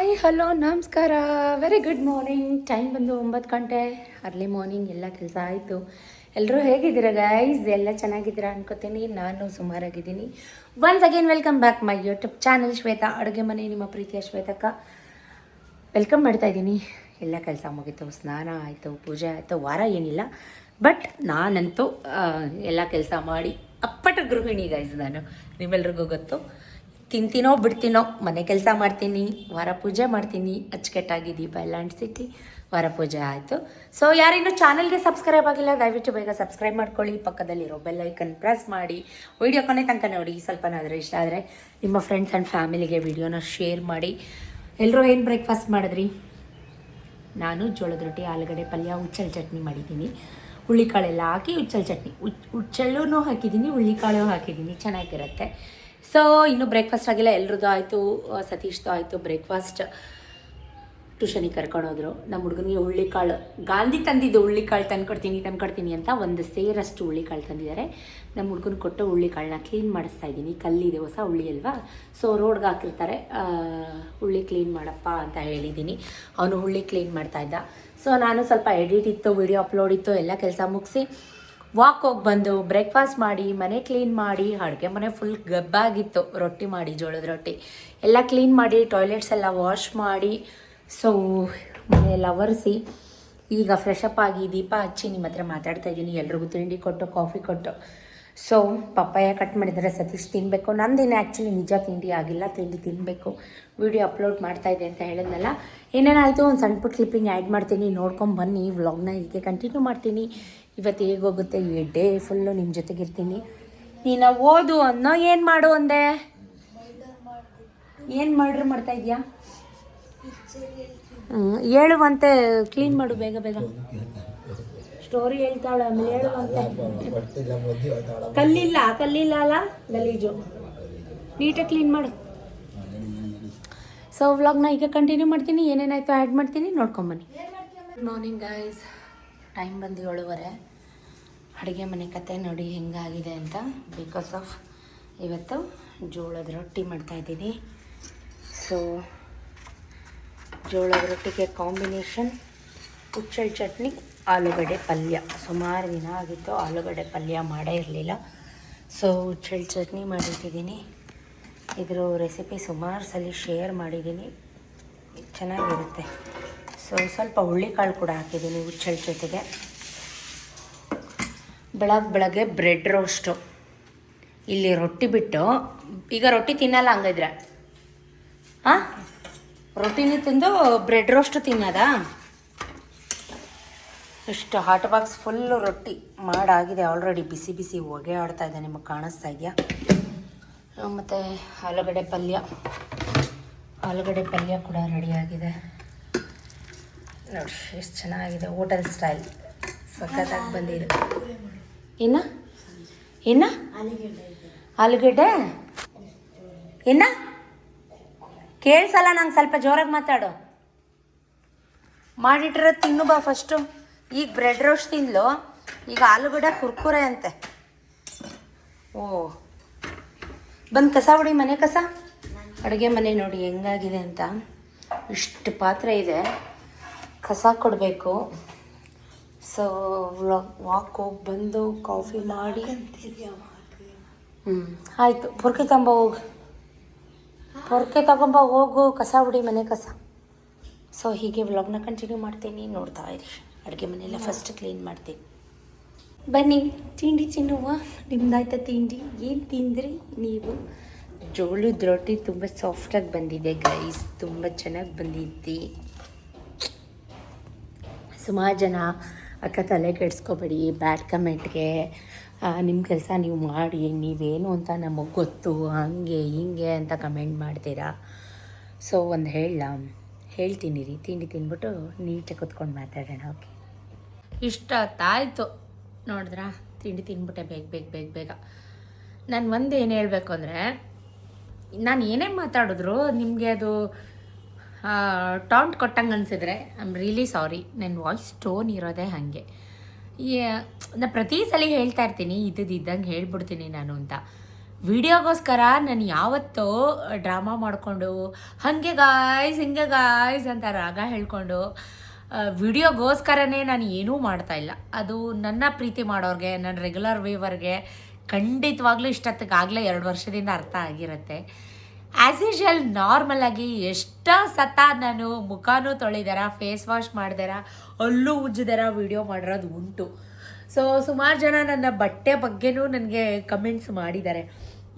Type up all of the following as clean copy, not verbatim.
Hi hello ನಮಸ್ಕಾರ, very good morning. Time ಬಂದು 9 ಗಂಟೆ, ಅರ್ಲಿ ಮಾರ್ನಿಂಗ್. ಎಲ್ಲ ಕೆಲಸ ಆಯಿತು. ಎಲ್ಲರೂ ಹೇಗಿದ್ದೀರಾ ಗೈಸ್? ಎಲ್ಲ ಚೆನ್ನಾಗಿದ್ದೀರಾ ಅನ್ಕೋತೀನಿ. ನಾನು ಸುಮಾರಾಗಿದ್ದೀನಿ. Once again welcome back my YouTube channel Shweta ಅಡುಗೆ ಮನೆ. ನಿಮ್ಮ ಪ್ರೀತಿಯ ಶ್ವೇತಕ್ಕ ವೆಲ್ಕಮ್ ಮಾಡ್ತಾ ಇದ್ದೀನಿ. ಎಲ್ಲ ಕೆಲಸ ಮುಗೀತು, ಸ್ನಾನ ಆಯಿತು, ಪೂಜೆ ಆಯಿತು. ವಾರ ಏನಿಲ್ಲ, ಬಟ್ ನಾನಂತೂ ಎಲ್ಲ ಕೆಲಸ ಮಾಡಿ ಅಪ್ಪಟ ಗೃಹಿಣಿ ಗೈಸ್. ನಾನು ನಿಮ್ಮೆಲ್ರಿಗೂ ಗೊತ್ತು. ತಿಂತೀನೋ ಬಿಡ್ತೀನೋ, ಮನೆ ಕೆಲಸ ಮಾಡ್ತೀನಿ, ವಾರ ಪೂಜೆ ಮಾಡ್ತೀನಿ, ಅಚ್ಚುಕಟ್ಟಾಗಿ ದೀಪ ಎಲ್ಲ ಅಂಟಿಸಿಟ್ಟು ವಾರ ಪೂಜೆ ಆಯಿತು. ಸೊ ಯಾರಿನ್ನೂ ಚಾನಲ್ಗೆ ಸಬ್ಸ್ಕ್ರೈಬ್ ಆಗಿಲ್ಲ, ದಯವಿಟ್ಟು ಬೇಗ ಸಬ್ಸ್ಕ್ರೈಬ್ ಮಾಡ್ಕೊಳ್ಳಿ. ಪಕ್ಕದಲ್ಲಿರೋ ಬೆಲ್ ಐಕನ್ ಪ್ರೆಸ್ ಮಾಡಿ. ವಿಡಿಯೋ ಕೊನೆ ತನಕ ನೋಡಿ. ಸ್ವಲ್ಪನಾದರೆ ಇಷ್ಟ ಆದರೆ ನಿಮ್ಮ ಫ್ರೆಂಡ್ಸ್ ಆ್ಯಂಡ್ ಫ್ಯಾಮಿಲಿಗೆ ವಿಡಿಯೋನ ಶೇರ್ ಮಾಡಿ. ಎಲ್ಲರೂ ಏನು ಬ್ರೇಕ್ಫಾಸ್ಟ್ ಮಾಡಿದ್ರಿ? ನಾನು ಜೋಳದ ರೊಟ್ಟಿ, ಆಲೂಗಡ್ಡೆ ಪಲ್ಯ, ಹುಚ್ಚಲ್ ಚಟ್ನಿ ಮಾಡಿದ್ದೀನಿ. ಹುಳ್ಳಿಕಾಳೆಲ್ಲ ಹಾಕಿ ಹುಚ್ಚಲ್ ಚಟ್ನಿ, ಹುಚ್ಚಲ್ಲೂ ಹಾಕಿದ್ದೀನಿ, ಹುಳ್ಳಿಕಾಳು ಹಾಕಿದ್ದೀನಿ, ಚೆನ್ನಾಗಿರುತ್ತೆ. ಸೊ ಇನ್ನೂ ಬ್ರೇಕ್ಫಾಸ್ಟ್ ಆಗಿಲ್ಲ. ಎಲ್ರದ್ದು ಆಯಿತು, ಸತೀಶ್ದು ಆಯಿತು ಬ್ರೇಕ್ಫಾಸ್ಟ್. ಟ್ಯೂಷನಿಗೆ ಕರ್ಕೊಂಡೋದ್ರು. ನಮ್ಮ ಹುಡುಗನಿಗೆ ಹುಳ್ಳಿಕಾಳು, ಗಾಂಧಿ ತಂದಿದ್ದು ಹುಳ್ಳಿಕಾಳು ತಂದ್ಕೊಡ್ತೀನಿ ಅಂತ ಒಂದು ಸೇರಷ್ಟು ಹುಳ್ಳಿಕಾಳು ತಂದಿದ್ದಾರೆ. ನಮ್ಮ ಹುಡುಗನ ಕೊಟ್ಟು ಹುಳ್ಳಿಕಾಳನ್ನ ಕ್ಲೀನ್ ಮಾಡಿಸ್ತಾ ಇದ್ದೀನಿ. ಕಲ್ಲಿದೆ, ಹೊಸ ಹುಳ್ಳಿ ಅಲ್ವಾ, ಸೊ ರೋಡ್ಗೆ ಹಾಕಿರ್ತಾರೆ. ಹುಳ್ಳಿ ಕ್ಲೀನ್ ಮಾಡಪ್ಪ ಅಂತ ಹೇಳಿದ್ದೀನಿ. ಅವನು ಹುಳ್ಳಿ ಕ್ಲೀನ್ ಮಾಡ್ತಾಯಿದ್ದ. ಸೊ ನಾನು ಸ್ವಲ್ಪ ಎಡಿಟ್ ಇತ್ತು, ವಿಡಿಯೋ ಅಪ್ಲೋಡ್ ಇತ್ತು, ಎಲ್ಲ ಕೆಲಸ ಮುಗಿಸಿ ವಾಕ್ ಹೋಗಿ ಬಂದು ಬ್ರೇಕ್ಫಾಸ್ಟ್ ಮಾಡಿ, ಮನೆ ಕ್ಲೀನ್ ಮಾಡಿ, ಅಡುಗೆ ಮನೆ ಫುಲ್ ಗಬ್ಬಾಗಿತ್ತು. ರೊಟ್ಟಿ ಮಾಡಿ, ಜೋಳದ ರೊಟ್ಟಿ ಎಲ್ಲ ಕ್ಲೀನ್ ಮಾಡಿ, ಟಾಯ್ಲೆಟ್ಸ್ ಎಲ್ಲ ವಾಶ್ ಮಾಡಿ, ಸೊ ಮನೆಯೆಲ್ಲ ಒರೆಸಿ ಈಗ ಫ್ರೆಶ್ ಅಪ್ ಆಗಿ ದೀಪ ಹಚ್ಚಿ ನಿಮ್ಮ ಹತ್ರ ಮಾತಾಡ್ತಾ ಇದ್ದೀನಿ. ಎಲ್ರಿಗೂ ತಿಂಡಿ ಕೊಟ್ಟು, ಕಾಫಿ ಕೊಟ್ಟು. ಸೊ ಪಪ್ಪಾಯ ಕಟ್ ಮಾಡಿದರೆ ಸತೀಶ್ ತಿನ್ನಬೇಕು. ನಂದೇನು ಆ್ಯಕ್ಚುಲಿ ನಿಜ ತಿಂಡಿ ಆಗಿಲ್ಲ, ತಿಂಡಿ ತಿನ್ನಬೇಕು. ವಿಡಿಯೋ ಅಪ್ಲೋಡ್ ಮಾಡ್ತಾಯಿದ್ದೆ ಅಂತ ಹೇಳಿದ್ನಲ್ಲ. ಏನೇನಾಯಿತು ಒಂದು ಸಣ್ಣ ಪುಟ್ಟ ಕ್ಲಿಪ್ಪಿಂಗ್ ಆ್ಯಡ್ ಮಾಡ್ತೀನಿ, ನೋಡ್ಕೊಂಡು ಬನ್ನಿ. ವ್ಲಾಗ್ನ ಹೀಗೆ ಕಂಟಿನ್ಯೂ ಮಾಡ್ತೀನಿ. ಇವತ್ತು ಹೇಗೋಗುತ್ತೆ ಈ ಡೇ ಫುಲ್ಲು ನಿಮ್ಮ ಜೊತೆಗಿರ್ತೀನಿ. ನೀನು ಓದು ಅನ್ನೋ ಏನು ಮಾಡು ಅಂದೆ? ಏನು ಮರ್ಡ್ರ್ ಮಾಡ್ತಾ ಇದೆಯಾ? ಹೇಳುವಂತೆ, ಕ್ಲೀನ್ ಮಾಡು ಬೇಗ ಬೇಗ. ಸ್ಟೋರಿ ಹೇಳ್ತಾಳೆ, ಆಮೇಲೆ ಹೇಳುವಂತೆ. ಕಲ್ಲಿಲ್ಲ ಅಲ್ಲ, ಗಲೀಜು. ನೀಟಾಗಿ ಕ್ಲೀನ್ ಮಾಡು. ಸೊ ವ್ಲಾಗ್ನ ಈಗ ಕಂಟಿನ್ಯೂ ಮಾಡ್ತೀನಿ. ಏನೇನಾಯಿತು ಆ್ಯಡ್ ಮಾಡ್ತೀನಿ, ನೋಡ್ಕೊಂಬನ್ನಿ. Good morning guys. ಟೈಮ್ ಬಂದು 7:15. ಅಡುಗೆ ಮನೆ ಕತೆ ನೋಡಿ ಹೆಂಗಾಗಿದೆ ಅಂತ. ಬಿಕಾಸ್ ಆಫ್ ಇವತ್ತು ಜೋಳದ ರೊಟ್ಟಿ ಮಾಡ್ತಾಯಿದ್ದೀನಿ. ಸೊ ಜೋಳದ ರೊಟ್ಟಿಗೆ ಕಾಂಬಿನೇಷನ್ ಹುಚ್ಚಲ್ ಚಟ್ನಿ, ಆಲೂಗಡ್ಡೆ ಪಲ್ಯ. ಸುಮಾರು ದಿನ ಆಗಿತ್ತು ಆಲೂಗಡ್ಡೆ ಪಲ್ಯ ಮಾಡೇ ಇರಲಿಲ್ಲ. ಸೊ ಹುಚ್ಚಲ್ ಚಟ್ನಿ ಮಾಡಿಟ್ಟಿದ್ದೀನಿ. ಇದ್ರ ರೆಸಿಪಿ ಸುಮಾರು ಸಲ ಶೇರ್ ಮಾಡಿದ್ದೀನಿ, ಚೆನ್ನಾಗಿರುತ್ತೆ. ಸೊ ಸ್ವಲ್ಪ ಹುಳ್ಳಿಕಾಳು ಕೂಡ ಹಾಕಿದ್ದೀನಿ ಹುಚ್ಚಲ್ ಜೊತೆಗೆ. ಬೆಳಗ್ಗೆ ಬ್ರೆಡ್ ರೋಸ್ಟು. ಇಲ್ಲಿ ರೊಟ್ಟಿ ಬಿಟ್ಟು, ಈಗ ರೊಟ್ಟಿ ತಿನ್ನಲ್ಲ ಹಂಗಿದ್ರೆ, ಹಾಂ ರೊಟ್ಟಿನೇ ತಿಂದು ಬ್ರೆಡ್ ರೋಸ್ಟು ತಿನ್ನೋದಾ? ಇಷ್ಟು ಹಾಟ್ ಬಾಕ್ಸ್ ಫುಲ್ಲು ರೊಟ್ಟಿ ಮಾಡಾಗಿದೆ ಆಲ್ರೆಡಿ. ಬಿಸಿ ಬಿಸಿ ಹೊಗೆ ಆಡ್ತಾ ಇದೆ, ನಿಮಗೆ ಕಾಣಿಸ್ತಾ ಇದೆಯಾ? ಮತ್ತು ಆಲೂಗಡ್ಡೆ ಪಲ್ಯ ಕೂಡ ರೆಡಿಯಾಗಿದೆ ನೋಡಿ. ಎಷ್ಟು ಚೆನ್ನಾಗಿದೆ, ಹೋಟೆಲ್ ಸ್ಟೈಲ್ ಸಖತ್ತಾಗಿ ಬಂದಿದೆ. ಏನು ಆಲೂಗಡ್ಡೆ ಏನು ಕೇಳಿಸಲ್ಲ ನಂಗೆ, ಸ್ವಲ್ಪ ಜೋರಾಗಿ ಮಾತಾಡು. ಮಾಡಿಟ್ಟಿರೋದು ತಿನ್ನು ಬಾ ಫಸ್ಟು. ಈಗ ಬ್ರೆಡ್ ರೋಸ್ಟ್ ತಿಂದ್ಲು, ಈಗ ಆಲೂಗಡ್ಡೆ ಕುರ್ಕುರೆ ಅಂತೆ. ಓ ಬಂದು ಕಸ ಹೊಡಿ, ಮನೆ ಕಸ. ಅಡುಗೆ ಮನೆ ನೋಡಿ ಹೆಂಗಾಗಿದೆ ಅಂತ. ಇಷ್ಟು ಪಾತ್ರೆ ಇದೆ, ಕಸ ಕೊಡಬೇಕು. ಸೊ ವಾಕ್ ಹೋಗಿ ಬಂದು ಕಾಫಿ ಮಾಡಿ, ಆಯಿತು. ಪೊರ್ಕೆ ತಗೊಂಬ ಹೋಗು, ಕಸ ಹೊಡಿ, ಮನೆ ಕಸ. ಸೊ ಹೀಗೆ ವ್ಲಾಗ್ನ ಕಂಟಿನ್ಯೂ ಮಾಡ್ತೀನಿ, ನೋಡ್ತಾ ಇರಿ. ಅಡುಗೆ ಮನೆಯೆಲ್ಲ ಫಸ್ಟ್ ಕ್ಲೀನ್ ಮಾಡ್ತೀನಿ. ಬನ್ನಿ ತಿಂಡಿ ತಿನ್ನುವ. ನಿಮ್ದಾಯ್ತಾ ತಿಂಡಿ? ಏನು ತಿಂದ್ರಿ ನೀವು? ಜೋಳದ ರೊಟ್ಟಿ ತುಂಬ ಸಾಫ್ಟಾಗಿ ಬಂದಿದೆ ಗೈಸ್, ತುಂಬ ಚೆನ್ನಾಗಿ ಬಂದಿದ್ದಿ. ಸುಮಾರು ಜನ ಅಕ್ಕ ತಲೆ ಕೆಡಿಸ್ಕೊಬೇಡಿ, ಬ್ಯಾಡ್ ಕಮೆಂಟ್ಗೆ. ನಿಮ್ಮ ಕೆಲಸ ನೀವು ಮಾಡಿ, ನೀವೇನು ಅಂತ ನಮಗೆ ಗೊತ್ತು, ಹಂಗೆ ಹಿಂಗೆ ಅಂತ ಕಮೆಂಟ್ ಮಾಡ್ತೀರಾ. ಸೊ ಒಂದು ಹೇಳ್ತೀನಿ ರೀ. ತಿಂಡಿ ತಿಂದ್ಬಿಟ್ಟು ನೀಟಾಗಿ ಕುತ್ಕೊಂಡು ಮಾತಾಡೋಣ, ಓಕೆ? ಇಷ್ಟೊತ್ತಾಯಿತು ನೋಡಿದ್ರಾ? ತಿಂಡಿ ತಿಂದ್ಬಿಟ್ಟೆ ಬೇಗ. ನಾನು ಒಂದು ಏನು ಹೇಳಬೇಕು ಅಂದರೆ, ನಾನು ಏನೇ ಮಾತಾಡಿದ್ರು ನಿಮಗೆ ಅದು ಟಾಂಟ್ ಕೊಟ್ಟಂಗೆ ಅನಿಸಿದ್ರೆ ಐ ಆಮ್ ರಿಯಲಿ ಸಾರಿ. ನನ್ನ ವಾಯ್ಸ್ ಟೋನ್ ಇರೋದೇ ಹಾಗೆ. ನಾನು ಪ್ರತಿ ಸಲ ಹೇಳ್ತಾ ಇರ್ತೀನಿ, ಇದ್ದಂಗೆ ಹೇಳ್ಬಿಡ್ತೀನಿ ನಾನು ಅಂತ. ವಿಡಿಯೋಗೋಸ್ಕರ ನಾನು ಯಾವತ್ತೋ ಡ್ರಾಮಾ ಮಾಡಿಕೊಂಡು ಹಾಗೆ ಗಾಯ್ಸ್ ಹಿಂಗೆ ಗಾಯ್ಸ್ ಅಂತ ರಾಗ ಹೇಳ್ಕೊಂಡು ವಿಡಿಯೋಗೋಸ್ಕರನೇ ನಾನು ಏನೂ ಮಾಡ್ತಾಯಿಲ್ಲ. ಅದು ನನ್ನ ಪ್ರೀತಿ ಮಾಡೋರಿಗೆ, ನನ್ನ ರೆಗ್ಯುಲರ್ ವ್ಯೂವರ್ಗೆ ಖಂಡಿತವಾಗ್ಲೂ ಇಷ್ಟೊತ್ತಿಗಾಗಲೇ 2 ವರ್ಷದಿಂದ ಅರ್ಥ ಆಗಿರುತ್ತೆ. ಆ್ಯಸ್ ಯೂಶುವಲ್ ನಾರ್ಮಲಾಗಿ ಎಷ್ಟೋ ಸತ ನಾನು ಮುಖನೂ ತೊಳಿದಾರ, ಫೇಸ್ ವಾಶ್ ಮಾಡ್ದಾರ, ಅಲ್ಲೂ ಉಜ್ಜದಾರ ವಿಡಿಯೋ ಮಾಡಿರೋದು ಉಂಟು. ಸೊ ಸುಮಾರು ಜನ ನನ್ನ ಬಟ್ಟೆ ಬಗ್ಗೆನೂ ನನಗೆ ಕಮೆಂಟ್ಸ್ ಮಾಡಿದ್ದಾರೆ.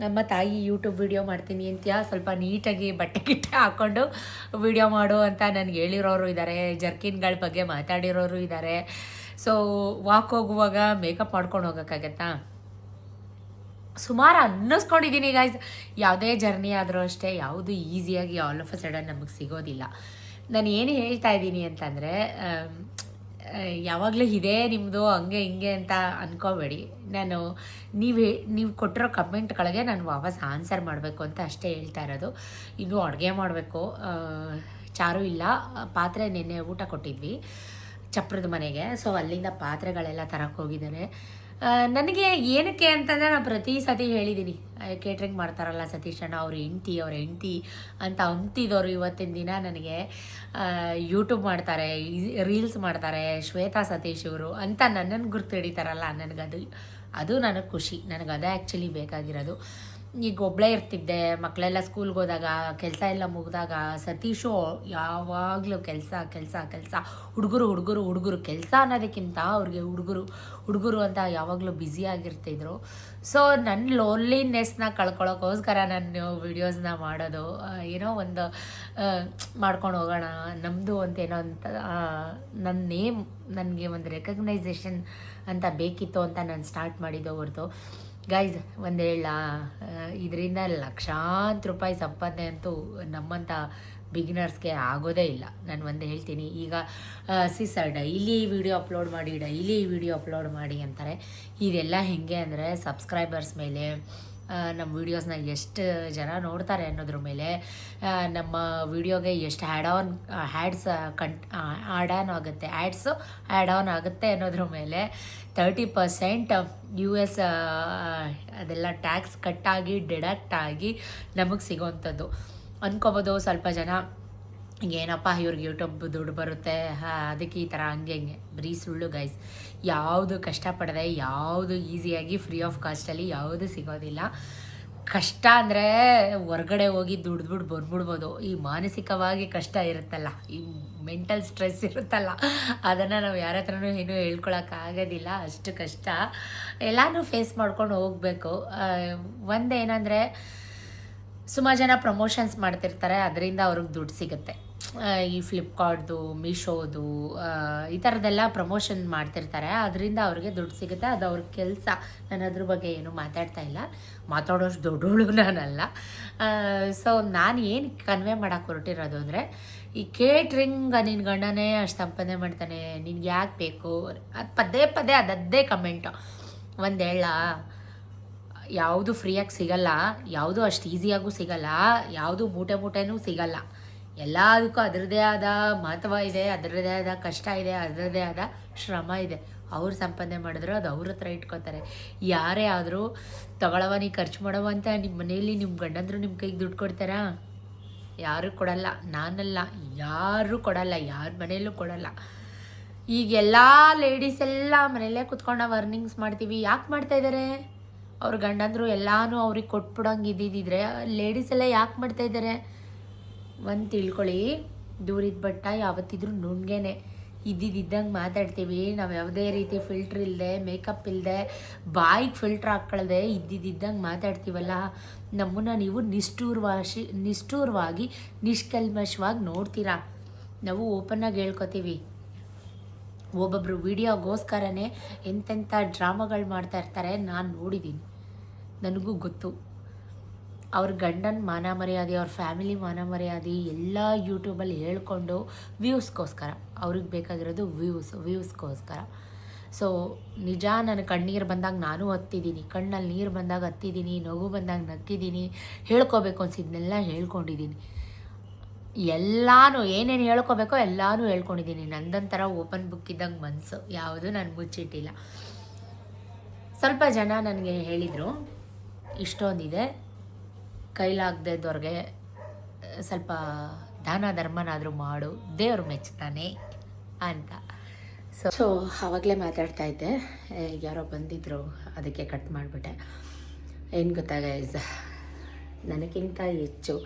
ನಮ್ಮ ತಾಯಿ ಯೂಟ್ಯೂಬ್ ವಿಡಿಯೋ ಮಾಡ್ತೀನಿ ಅಂತ್ಯಾ, ಸ್ವಲ್ಪ ನೀಟಾಗಿ ಬಟ್ಟೆ ಗಿಟ್ಟೆ ಹಾಕ್ಕೊಂಡು ವಿಡಿಯೋ ಮಾಡು ಅಂತ ನನಗೆ ಹೇಳಿರೋರು ಇದ್ದಾರೆ. ಜರ್ಕಿನ್ಗಳ ಬಗ್ಗೆ ಮಾತಾಡಿರೋರು ಇದ್ದಾರೆ. ಸೊ ವಾಕ್ ಹೋಗುವಾಗ ಮೇಕಪ್ ಮಾಡ್ಕೊಂಡು ಹೋಗೋಕ್ಕಾಗತ್ತಾ? ಸುಮಾರು ಅನ್ನಿಸ್ಕೊಂಡಿದ್ದೀನಿ ಗೈಸ್. ಯಾವುದೇ ಜರ್ನಿ ಆದರೂ ಅಷ್ಟೇ, ಯಾವುದು ಈಸಿಯಾಗಿ ಆಲ್ ಆಫ್ ಅ ಸಡನ್ ನಮಗೆ ಸಿಗೋದಿಲ್ಲ. ನಾನು ಏನು ಹೇಳ್ತಾ ಇದ್ದೀನಿ ಅಂತಂದರೆ, ಯಾವಾಗಲೂ ಇದೇ ನಿಮ್ಮದು ಹಂಗೆ ಹಿಂಗೆ ಅಂತ ಅಂದ್ಕೋಬೇಡಿ. ನಾನು ನೀವು ಕೊಟ್ಟಿರೋ ಕಮೆಂಟ್ಗಳಿಗೆ ನಾನು ವಾಪಸ್ ಆನ್ಸರ್ ಮಾಡಬೇಕು ಅಂತ ಅಷ್ಟೇ ಹೇಳ್ತಾ ಇರೋದು. ಇನ್ನೂ ಅಡುಗೆ ಮಾಡಬೇಕು, ಚಾರು ಇಲ್ಲ. ಪಾತ್ರೆ ನೆನ್ನೆ ಊಟ ಕೊಟ್ಟಿದ್ವಿ ಚಪ್ರದ ಮನೆಗೆ. ಸೊ ಅಲ್ಲಿಂದ ಪಾತ್ರೆಗಳೆಲ್ಲ ತರಕ್ಕೆ ಹೋಗಿದ್ದಾರೆ. ನನಗೆ ಏನಕ್ಕೆ ಅಂತಂದರೆ ನಾನು ಪ್ರತಿ ಸತಿ ಹೇಳಿದ್ದೀನಿ, ಕೇಟ್ರಿಂಗ್ ಮಾಡ್ತಾರಲ್ಲ ಸತೀಶ್ ಅಣ್ಣ, ಅವ್ರ ಹೆಂಡ್ತಿ ಅಂತ ಅಂತಿದ್ದವರು ಇವತ್ತಿನ ದಿನ ನನಗೆ ಯೂಟ್ಯೂಬ್ ಮಾಡ್ತಾರೆ, ರೀಲ್ಸ್ ಮಾಡ್ತಾರೆ, ಶ್ವೇತಾ ಸತೀಶ್ ಇವರು ಅಂತ ನನ್ನನ್ನು ಗುರ್ತು ಹಿಡಿತಾರಲ್ಲ, ಅದು ನನಗೆ ಖುಷಿ. ನನಗದೇ ಆ್ಯಕ್ಚುಲಿ ಬೇಕಾಗಿರೋದು. ಈಗ ಒಬ್ಬಳೇ ಇರ್ತಿದ್ದೆ, ಮಕ್ಕಳೆಲ್ಲ ಸ್ಕೂಲ್ಗೆ ಹೋದಾಗ, ಕೆಲಸ ಎಲ್ಲ ಮುಗಿದಾಗ ಸತೀಶು ಯಾವಾಗಲೂ ಕೆಲಸ ಹುಡುಗರು ಕೆಲಸ ಅನ್ನೋದಕ್ಕಿಂತ ಅವ್ರಿಗೆ ಹುಡುಗರು ಅಂತ ಯಾವಾಗಲೂ ಬ್ಯುಸಿಯಾಗಿರ್ತಿದ್ರು. ಸೊ ನನ್ನ ಲೋನ್ಲಿನೆಸ್ನ ಕಳ್ಕೊಳ್ಳೋಕ್ಕೋಸ್ಕರ ನಾನು ವೀಡಿಯೋಸ್ನ ಮಾಡೋದು, ಏನೋ ಒಂದು ಮಾಡ್ಕೊಂಡು ಹೋಗೋಣ ನಮ್ಮದು ಅಂತೇನೋ ಅಂತ, ನನ್ನ ನೇಮ್ ನನಗೆ ಒಂದು ರೆಕಗ್ನೈಸೇಷನ್ ಅಂತ ಬೇಕಿತ್ತು ಅಂತ ನಾನು ಸ್ಟಾರ್ಟ್ ಮಾಡಿದ್ದು ಹೊರತು ಗೈಸ್ ಒಂದು ಇದರಿಂದ ಲಕ್ಷಾಂತರ ರೂಪಾಯಿ ಸಂಪಾದನೆ ಅಂತೂ ನಮ್ಮಂಥ ಬಿಗಿನರ್ಸ್ಗೆ ಆಗೋದೇ ಇಲ್ಲ. ನಾನು ಒಂದು ಹೇಳ್ತೀನಿ, ಈಗ ಸರ್ ಡೈಲಿ ವಿಡಿಯೋ ಅಪ್ಲೋಡ್ ಮಾಡಿ ಅಂತಾರೆ. ಇದೆಲ್ಲ ಹೆಂಗೆ ಅಂದರೆ ಸಬ್ಸ್ಕ್ರೈಬರ್ಸ್ ಮೇಲೆ, ನಮ್ಮ ವೀಡಿಯೋಸ್ನ ಎಷ್ಟು ಜನ ನೋಡ್ತಾರೆ ಅನ್ನೋದ್ರ ಮೇಲೆ, ನಮ್ಮ ವಿಡಿಯೋಗೆ ಎಷ್ಟು ಆ್ಯಡ್ಸ್ ಆ್ಯಡ್ ಆನ್ ಆಗುತ್ತೆ ಅನ್ನೋದ್ರ ಮೇಲೆ 30% US ಅದೆಲ್ಲ ಟ್ಯಾಕ್ಸ್ ಕಟ್ಟಾಗಿ ಡಿಡಕ್ಟ್ ಆಗಿ ನಮಗೆ ಸಿಗೋವಂಥದ್ದು. ಅಂದ್ಕೋಬೋದು ಸ್ವಲ್ಪ ಜನ ಏನಪ್ಪ ಇವ್ರಿಗೆ ಯೂಟ್ಯೂಬ್ ದುಡ್ಡು ಬರುತ್ತೆ ಅದಕ್ಕೆ ಈ ಥರ ಹಂಗೆ ಬರೀ ಸುಳ್ಳು ಗೈಸ್. ಯಾವುದು ಕಷ್ಟಪಡದೆ, ಯಾವುದು ಈಸಿಯಾಗಿ ಫ್ರೀ ಆಫ್ ಕಾಸ್ಟಲ್ಲಿ ಯಾವುದು ಸಿಗೋದಿಲ್ಲ. ಕಷ್ಟ ಅಂದರೆ ಹೊರ್ಗಡೆ ಹೋಗಿ ದುಡ್ದುಬಿಟ್ಟು ಬಂದ್ಬಿಡ್ಬೋದು. ಈ ಮಾನಸಿಕವಾಗಿ ಕಷ್ಟ ಇರುತ್ತಲ್ಲ, ಈ ಮೆಂಟಲ್ ಸ್ಟ್ರೆಸ್ ಇರುತ್ತಲ್ಲ, ಅದನ್ನು ನಾವು ಯಾರ ಹತ್ರನೂ ಏನೂ ಹೇಳ್ಕೊಳಕ್ಕಾಗೋದಿಲ್ಲ. ಅಷ್ಟು ಕಷ್ಟ ಎಲ್ಲನೂ ಫೇಸ್ ಮಾಡ್ಕೊಂಡು ಹೋಗಬೇಕು. ಒಂದೇನೆಂದರೆ ಸುಮಾರು ಜನ ಪ್ರಮೋಷನ್ಸ್ ಮಾಡ್ತಿರ್ತಾರೆ, ಅದರಿಂದ ಅವ್ರಿಗೆ ದುಡ್ಡು ಸಿಗುತ್ತೆ. ಈ ಫ್ಲಿಪ್ಕಾರ್ಟ್ದು, ಮೀಶೋದು ಈ ಥರದ್ದೆಲ್ಲ ಪ್ರಮೋಷನ್ ಮಾಡ್ತಿರ್ತಾರೆ, ಅದರಿಂದ ಅವ್ರಿಗೆ ದುಡ್ಡು ಸಿಗುತ್ತೆ. ಅದು ಅವ್ರ ಕೆಲಸ. ನಾನು ಅದ್ರ ಬಗ್ಗೆ ಏನು ಮಾತಾಡ್ತಾ ಇಲ್ಲ, ಮಾತಾಡೋಷ್ಟು ದೊಡ್ಡೋಳು ನಾನಲ್ಲ. ಸೊ ನಾನು ಏನು ಕನ್ವೆ ಮಾಡೋಕ್ಕೆ ಹೊರಟಿರೋದು ಅಂದರೆ, ಈ ಕೇಟ್ರಿಂಗ್ ನಿನ್ನ ಗಂಡನೇ ಅಷ್ಟು ಸಂಪಾದನೆ ಮಾಡ್ತಾನೆ, ನಿನ್ಗೆ ಯಾಕೆ ಬೇಕು ಅದು ಪದೇ ಅದದ್ದೇ ಕಮೆಂಟು. ಒಂದು ಯಾವುದು ಫ್ರೀಯಾಗಿ ಸಿಗಲ್ಲ, ಯಾವುದು ಅಷ್ಟು ಈಸಿಯಾಗೂ ಸಿಗಲ್ಲ, ಯಾವುದು ಮೂಟೆನೂ ಸಿಗಲ್ಲ. ಎಲ್ಲದಕ್ಕೂ ಅದರದ್ದೇ ಆದ ಮಹತ್ವ ಇದೆ, ಅದರದ್ದೇ ಆದ ಕಷ್ಟ ಇದೆ, ಅದರದ್ದೇ ಆದ ಶ್ರಮ ಇದೆ. ಅವ್ರು ಸಂಪಾದನೆ ಮಾಡಿದ್ರು ಅದು ಅವ್ರ ಹತ್ರ ಇಟ್ಕೋತಾರೆ. ಯಾರೇ ಆದರೂ ತಗೊಳವ ನೀ ಖರ್ಚು ಮಾಡವ ಅಂತ ನಿಮ್ಮ ಮನೆಯಲ್ಲಿ ನಿಮ್ಮ ಗಂಡಂದ್ರು ನಿಮ್ಮ ಕೈಗೆ ದುಡ್ಡು ಕೊಡ್ತಾರಾ? ಯಾರೂ ಕೊಡಲ್ಲ. ನಾನಲ್ಲ, ಯಾರೂ ಕೊಡಲ್ಲ, ಯಾರ ಮನೆಯಲ್ಲೂ ಕೊಡಲ್ಲ. ಈಗೆಲ್ಲ ಲೇಡೀಸ್ ಎಲ್ಲ ಮನೆಯಲ್ಲೇ ಕುತ್ಕೊಂಡು ನಾವು ಅರ್ನಿಂಗ್ಸ್ ಮಾಡ್ತೀವಿ. ಯಾಕೆ ಮಾಡ್ತಾಯಿದ್ದಾರೆ? ಅವ್ರ ಗಂಡಂದ್ರು ಎಲ್ಲನೂ ಅವ್ರಿಗೆ ಕೊಟ್ಬಿಡೋಂಗೆ ಇದ್ದಿದ್ದಿದ್ರೆ ಲೇಡೀಸ್ ಎಲ್ಲ ಯಾಕೆ ಮಾಡ್ತಾಯಿದ್ದಾರೆ? ಒಂದು ತಿಳ್ಕೊಳ್ಳಿ, ದೂರಿದ ಬಟ್ಟ ಯಾವತ್ತಿದ್ರೂ ನುಣ್ಗೆನೆ. ಇದ್ದಂಗೆ ಮಾತಾಡ್ತೀವಿ ನಾವು, ಯಾವುದೇ ರೀತಿ ಫಿಲ್ಟ್ರ್ ಇಲ್ಲದೆ, ಮೇಕಪ್ ಇಲ್ಲದೆ, ಬಾಯಿಗೆ ಫಿಲ್ಟ್ರ್ ಹಾಕ್ಕೊಳ್ದೆ ಇದ್ದಂಗೆ ಮಾತಾಡ್ತೀವಲ್ಲ, ನಮ್ಮನ್ನು ನೀವು ನಿಷ್ಠೂರವಾಗಿ ನಿಷ್ಕಲ್ಮಶವಾಗಿ ನೋಡ್ತೀರಾ. ನಾವು ಓಪನ್ನಾಗಿ ಹೇಳ್ಕೊತೀವಿ. ಒಬ್ಬೊಬ್ಬರು ವಿಡಿಯೋಗೋಸ್ಕರನೇ ಎಂತೆಂಥ ಡ್ರಾಮಾಗಳು ಮಾಡ್ತಾ ಇರ್ತಾರೆ, ನಾನು ನೋಡಿದ್ದೀನಿ, ನನಗೂ ಗೊತ್ತು. ಅವ್ರ ಗಂಡನ ಮಾನ ಮರ್ಯಾದೆ, ಅವ್ರ ಫ್ಯಾಮಿಲಿ ಮಾನ ಮರ್ಯಾದೆ ಎಲ್ಲ ಯೂಟ್ಯೂಬಲ್ಲಿ ಹೇಳ್ಕೊಂಡು ವ್ಯೂಸ್ಗೋಸ್ಕರ, ಅವ್ರಿಗೆ ಬೇಕಾಗಿರೋದು ವ್ಯೂಸ್ಗೋಸ್ಕರ. ಸೊ ನಿಜ, ನನ್ನ ಕಣ್ಣೀರು ಬಂದಾಗ ನಾನು ಹತ್ತಿದ್ದೀನಿ, ಕಣ್ಣಲ್ಲಿ ನೀರು ಬಂದಾಗ ಹತ್ತಿದ್ದೀನಿ, ನಗು ಬಂದಾಗ ನಕ್ಕಿದ್ದೀನಿ, ಹೇಳ್ಕೊಬೇಕು ಅನ್ಸಿದ್ನೆಲ್ಲ ಹೇಳ್ಕೊಂಡಿದ್ದೀನಿ. ಎಲ್ಲನೂ ಏನೇನು ಹೇಳ್ಕೊಬೇಕೋ ಎಲ್ಲನೂ ಹೇಳ್ಕೊಂಡಿದ್ದೀನಿ. ನಂದೊಂಥರ ಓಪನ್ ಬುಕ್ ಇದ್ದಂಗೆ ಮನಸ್ಸು, ಯಾವುದು ನಾನು ಮುಚ್ಚಿಟ್ಟಿಲ್ಲ. ಸ್ವಲ್ಪ ಜನ ನನಗೆ ಹೇಳಿದರು, ಇಷ್ಟೊಂದಿದೆ, ಕೈಲಾಗದವ್ರಿಗೆ ಸ್ವಲ್ಪ ದಾನ ಧರ್ಮನಾದರೂ ಮಾಡು, ದೇವರು ಮೆಚ್ತಾನೆ ಅಂತ. ಸೊ ಆವಾಗಲೇ ಮಾತಾಡ್ತಾ ಇದ್ದೆ, ಯಾರೋ ಬಂದಿದ್ದರು, ಅದಕ್ಕೆ ಕಟ್ ಮಾಡಿಬಿಟ್ಟೆ. ಏನು ಗೊತ್ತಾ ಗೈಸ್, ನನಗಿಂತ ಹೆಚ್ಚು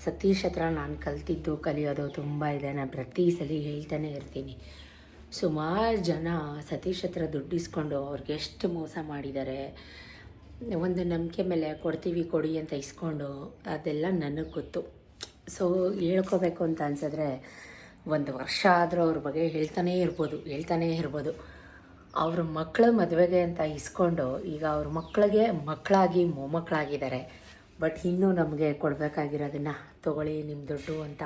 ಸತೀಶ್ ಹತ್ರ ನಾನು ಕಲಿಯೋದು ತುಂಬ ಇದೆ. ನಾನು ಪ್ರತಿ ಸಲ ಹೇಳ್ತಾನೆ ಇರ್ತೀನಿ, ಸುಮಾರು ಜನ ಸತೀಶ್ ಹತ್ರ ದುಡ್ಡು ಇಸ್ಕೊಂಡು ಅವ್ರಿಗೆ ಎಷ್ಟು ಮೋಸ ಮಾಡಿದ್ದಾರೆ. ಒಂದು ನಂಬಿಕೆ ಮೇಲೆ ಕೊಡ್ತೀವಿ ಕೊಡಿ ಅಂತ ಇಸ್ಕೊಂಡು, ಅದೆಲ್ಲ ನನಗೆ ಗೊತ್ತು. ಸೊ ಹೇಳ್ಕೋಬೇಕು ಅಂತ ಅನ್ಸಿದ್ರೆ 1 ವರ್ಷ ಆದರೂ ಅವ್ರ ಬಗ್ಗೆ ಹೇಳ್ತಾನೇ ಇರ್ಬೋದು. ಅವ್ರ ಮಕ್ಕಳ ಮದುವೆಗೆ ಅಂತ ಇಸ್ಕೊಂಡು ಈಗ ಅವ್ರ ಮಕ್ಕಳಿಗೆ ಮಕ್ಕಳಾಗಿ ಮೊಮ್ಮಕ್ಕಳಾಗಿದ್ದಾರೆ. ಬಟ್ ಇನ್ನೂ ನಮಗೆ ಕೊಡಬೇಕಾಗಿರೋದನ್ನು ತೊಗೊಳ್ಳಿ ನಿಮ್ಮ ದುಡ್ಡು ಅಂತ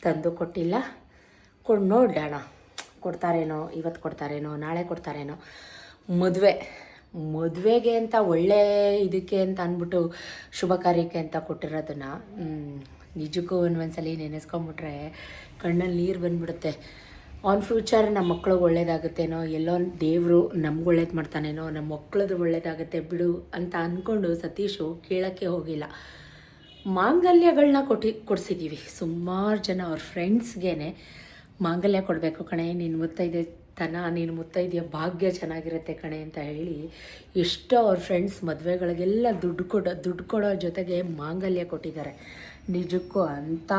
ತಂದು ಕೊಟ್ಟಿಲ್ಲ. ನೋಡೋಣ, ಕೊಡ್ತಾರೇನೋ, ಇವತ್ತು ಕೊಡ್ತಾರೇನೋ, ನಾಳೆ ಕೊಡ್ತಾರೇನೋ. ಮದುವೆಗೆ ಅಂತ ಒಳ್ಳೆ ಇದಕ್ಕೆ ಅಂತ ಅಂದ್ಬಿಟ್ಟು ಶುಭ ಕಾರ್ಯಕ್ಕೆ ಅಂತ ಕೊಟ್ಟಿರೋದನ್ನು ನಿಜಕ್ಕೂ ಒಂದೊಂದ್ಸಲಿ ನೆನೆಸ್ಕೊಂಬಿಟ್ರೆ ಕಣ್ಣಲ್ಲಿ ನೀರು ಬಂದುಬಿಡುತ್ತೆ. ಆನ್ ಫ್ಯೂಚರ್ ನಮ್ಮ ಮಕ್ಳಿಗೆ ಒಳ್ಳೇದಾಗುತ್ತೇನೋ, ಎಲ್ಲೋ ದೇವರು ನಮ್ಗೆ ಒಳ್ಳೇದು ಮಾಡ್ತಾನೇನೋ, ನಮ್ಮ ಮಕ್ಳದ್ದು ಒಳ್ಳೇದಾಗುತ್ತೆ ಬಿಡು ಅಂತ ಅಂದ್ಕೊಂಡು ಸತೀಶು ಕೇಳೋಕ್ಕೆ ಹೋಗಿಲ್ಲ. ಮಾಂಗಲ್ಯಗಳನ್ನ ಕೊಡಿಸಿದ್ದೀವಿ. ಸುಮಾರು ಜನ ಅವ್ರ ಫ್ರೆಂಡ್ಸ್ಗೇ ಮಾಂಗಲ್ಯ ಕೊಡಬೇಕು ಕಣೆ, ನೀನು ನೀನು ಮುತ್ತೈದೆಯ ಭಾಗ್ಯ ಚೆನ್ನಾಗಿರುತ್ತೆ ಕಣೆ ಅಂತ ಹೇಳಿ ಎಷ್ಟೋ ಅವ್ರ ಫ್ರೆಂಡ್ಸ್ ಮದುವೆಗಳಿಗೆಲ್ಲ ದುಡ್ಡು ಕೊಡೋ ಜೊತೆಗೆ ಮಾಂಗಲ್ಯ ಕೊಟ್ಟಿದ್ದಾರೆ. ನಿಜಕ್ಕೂ ಅಂಥ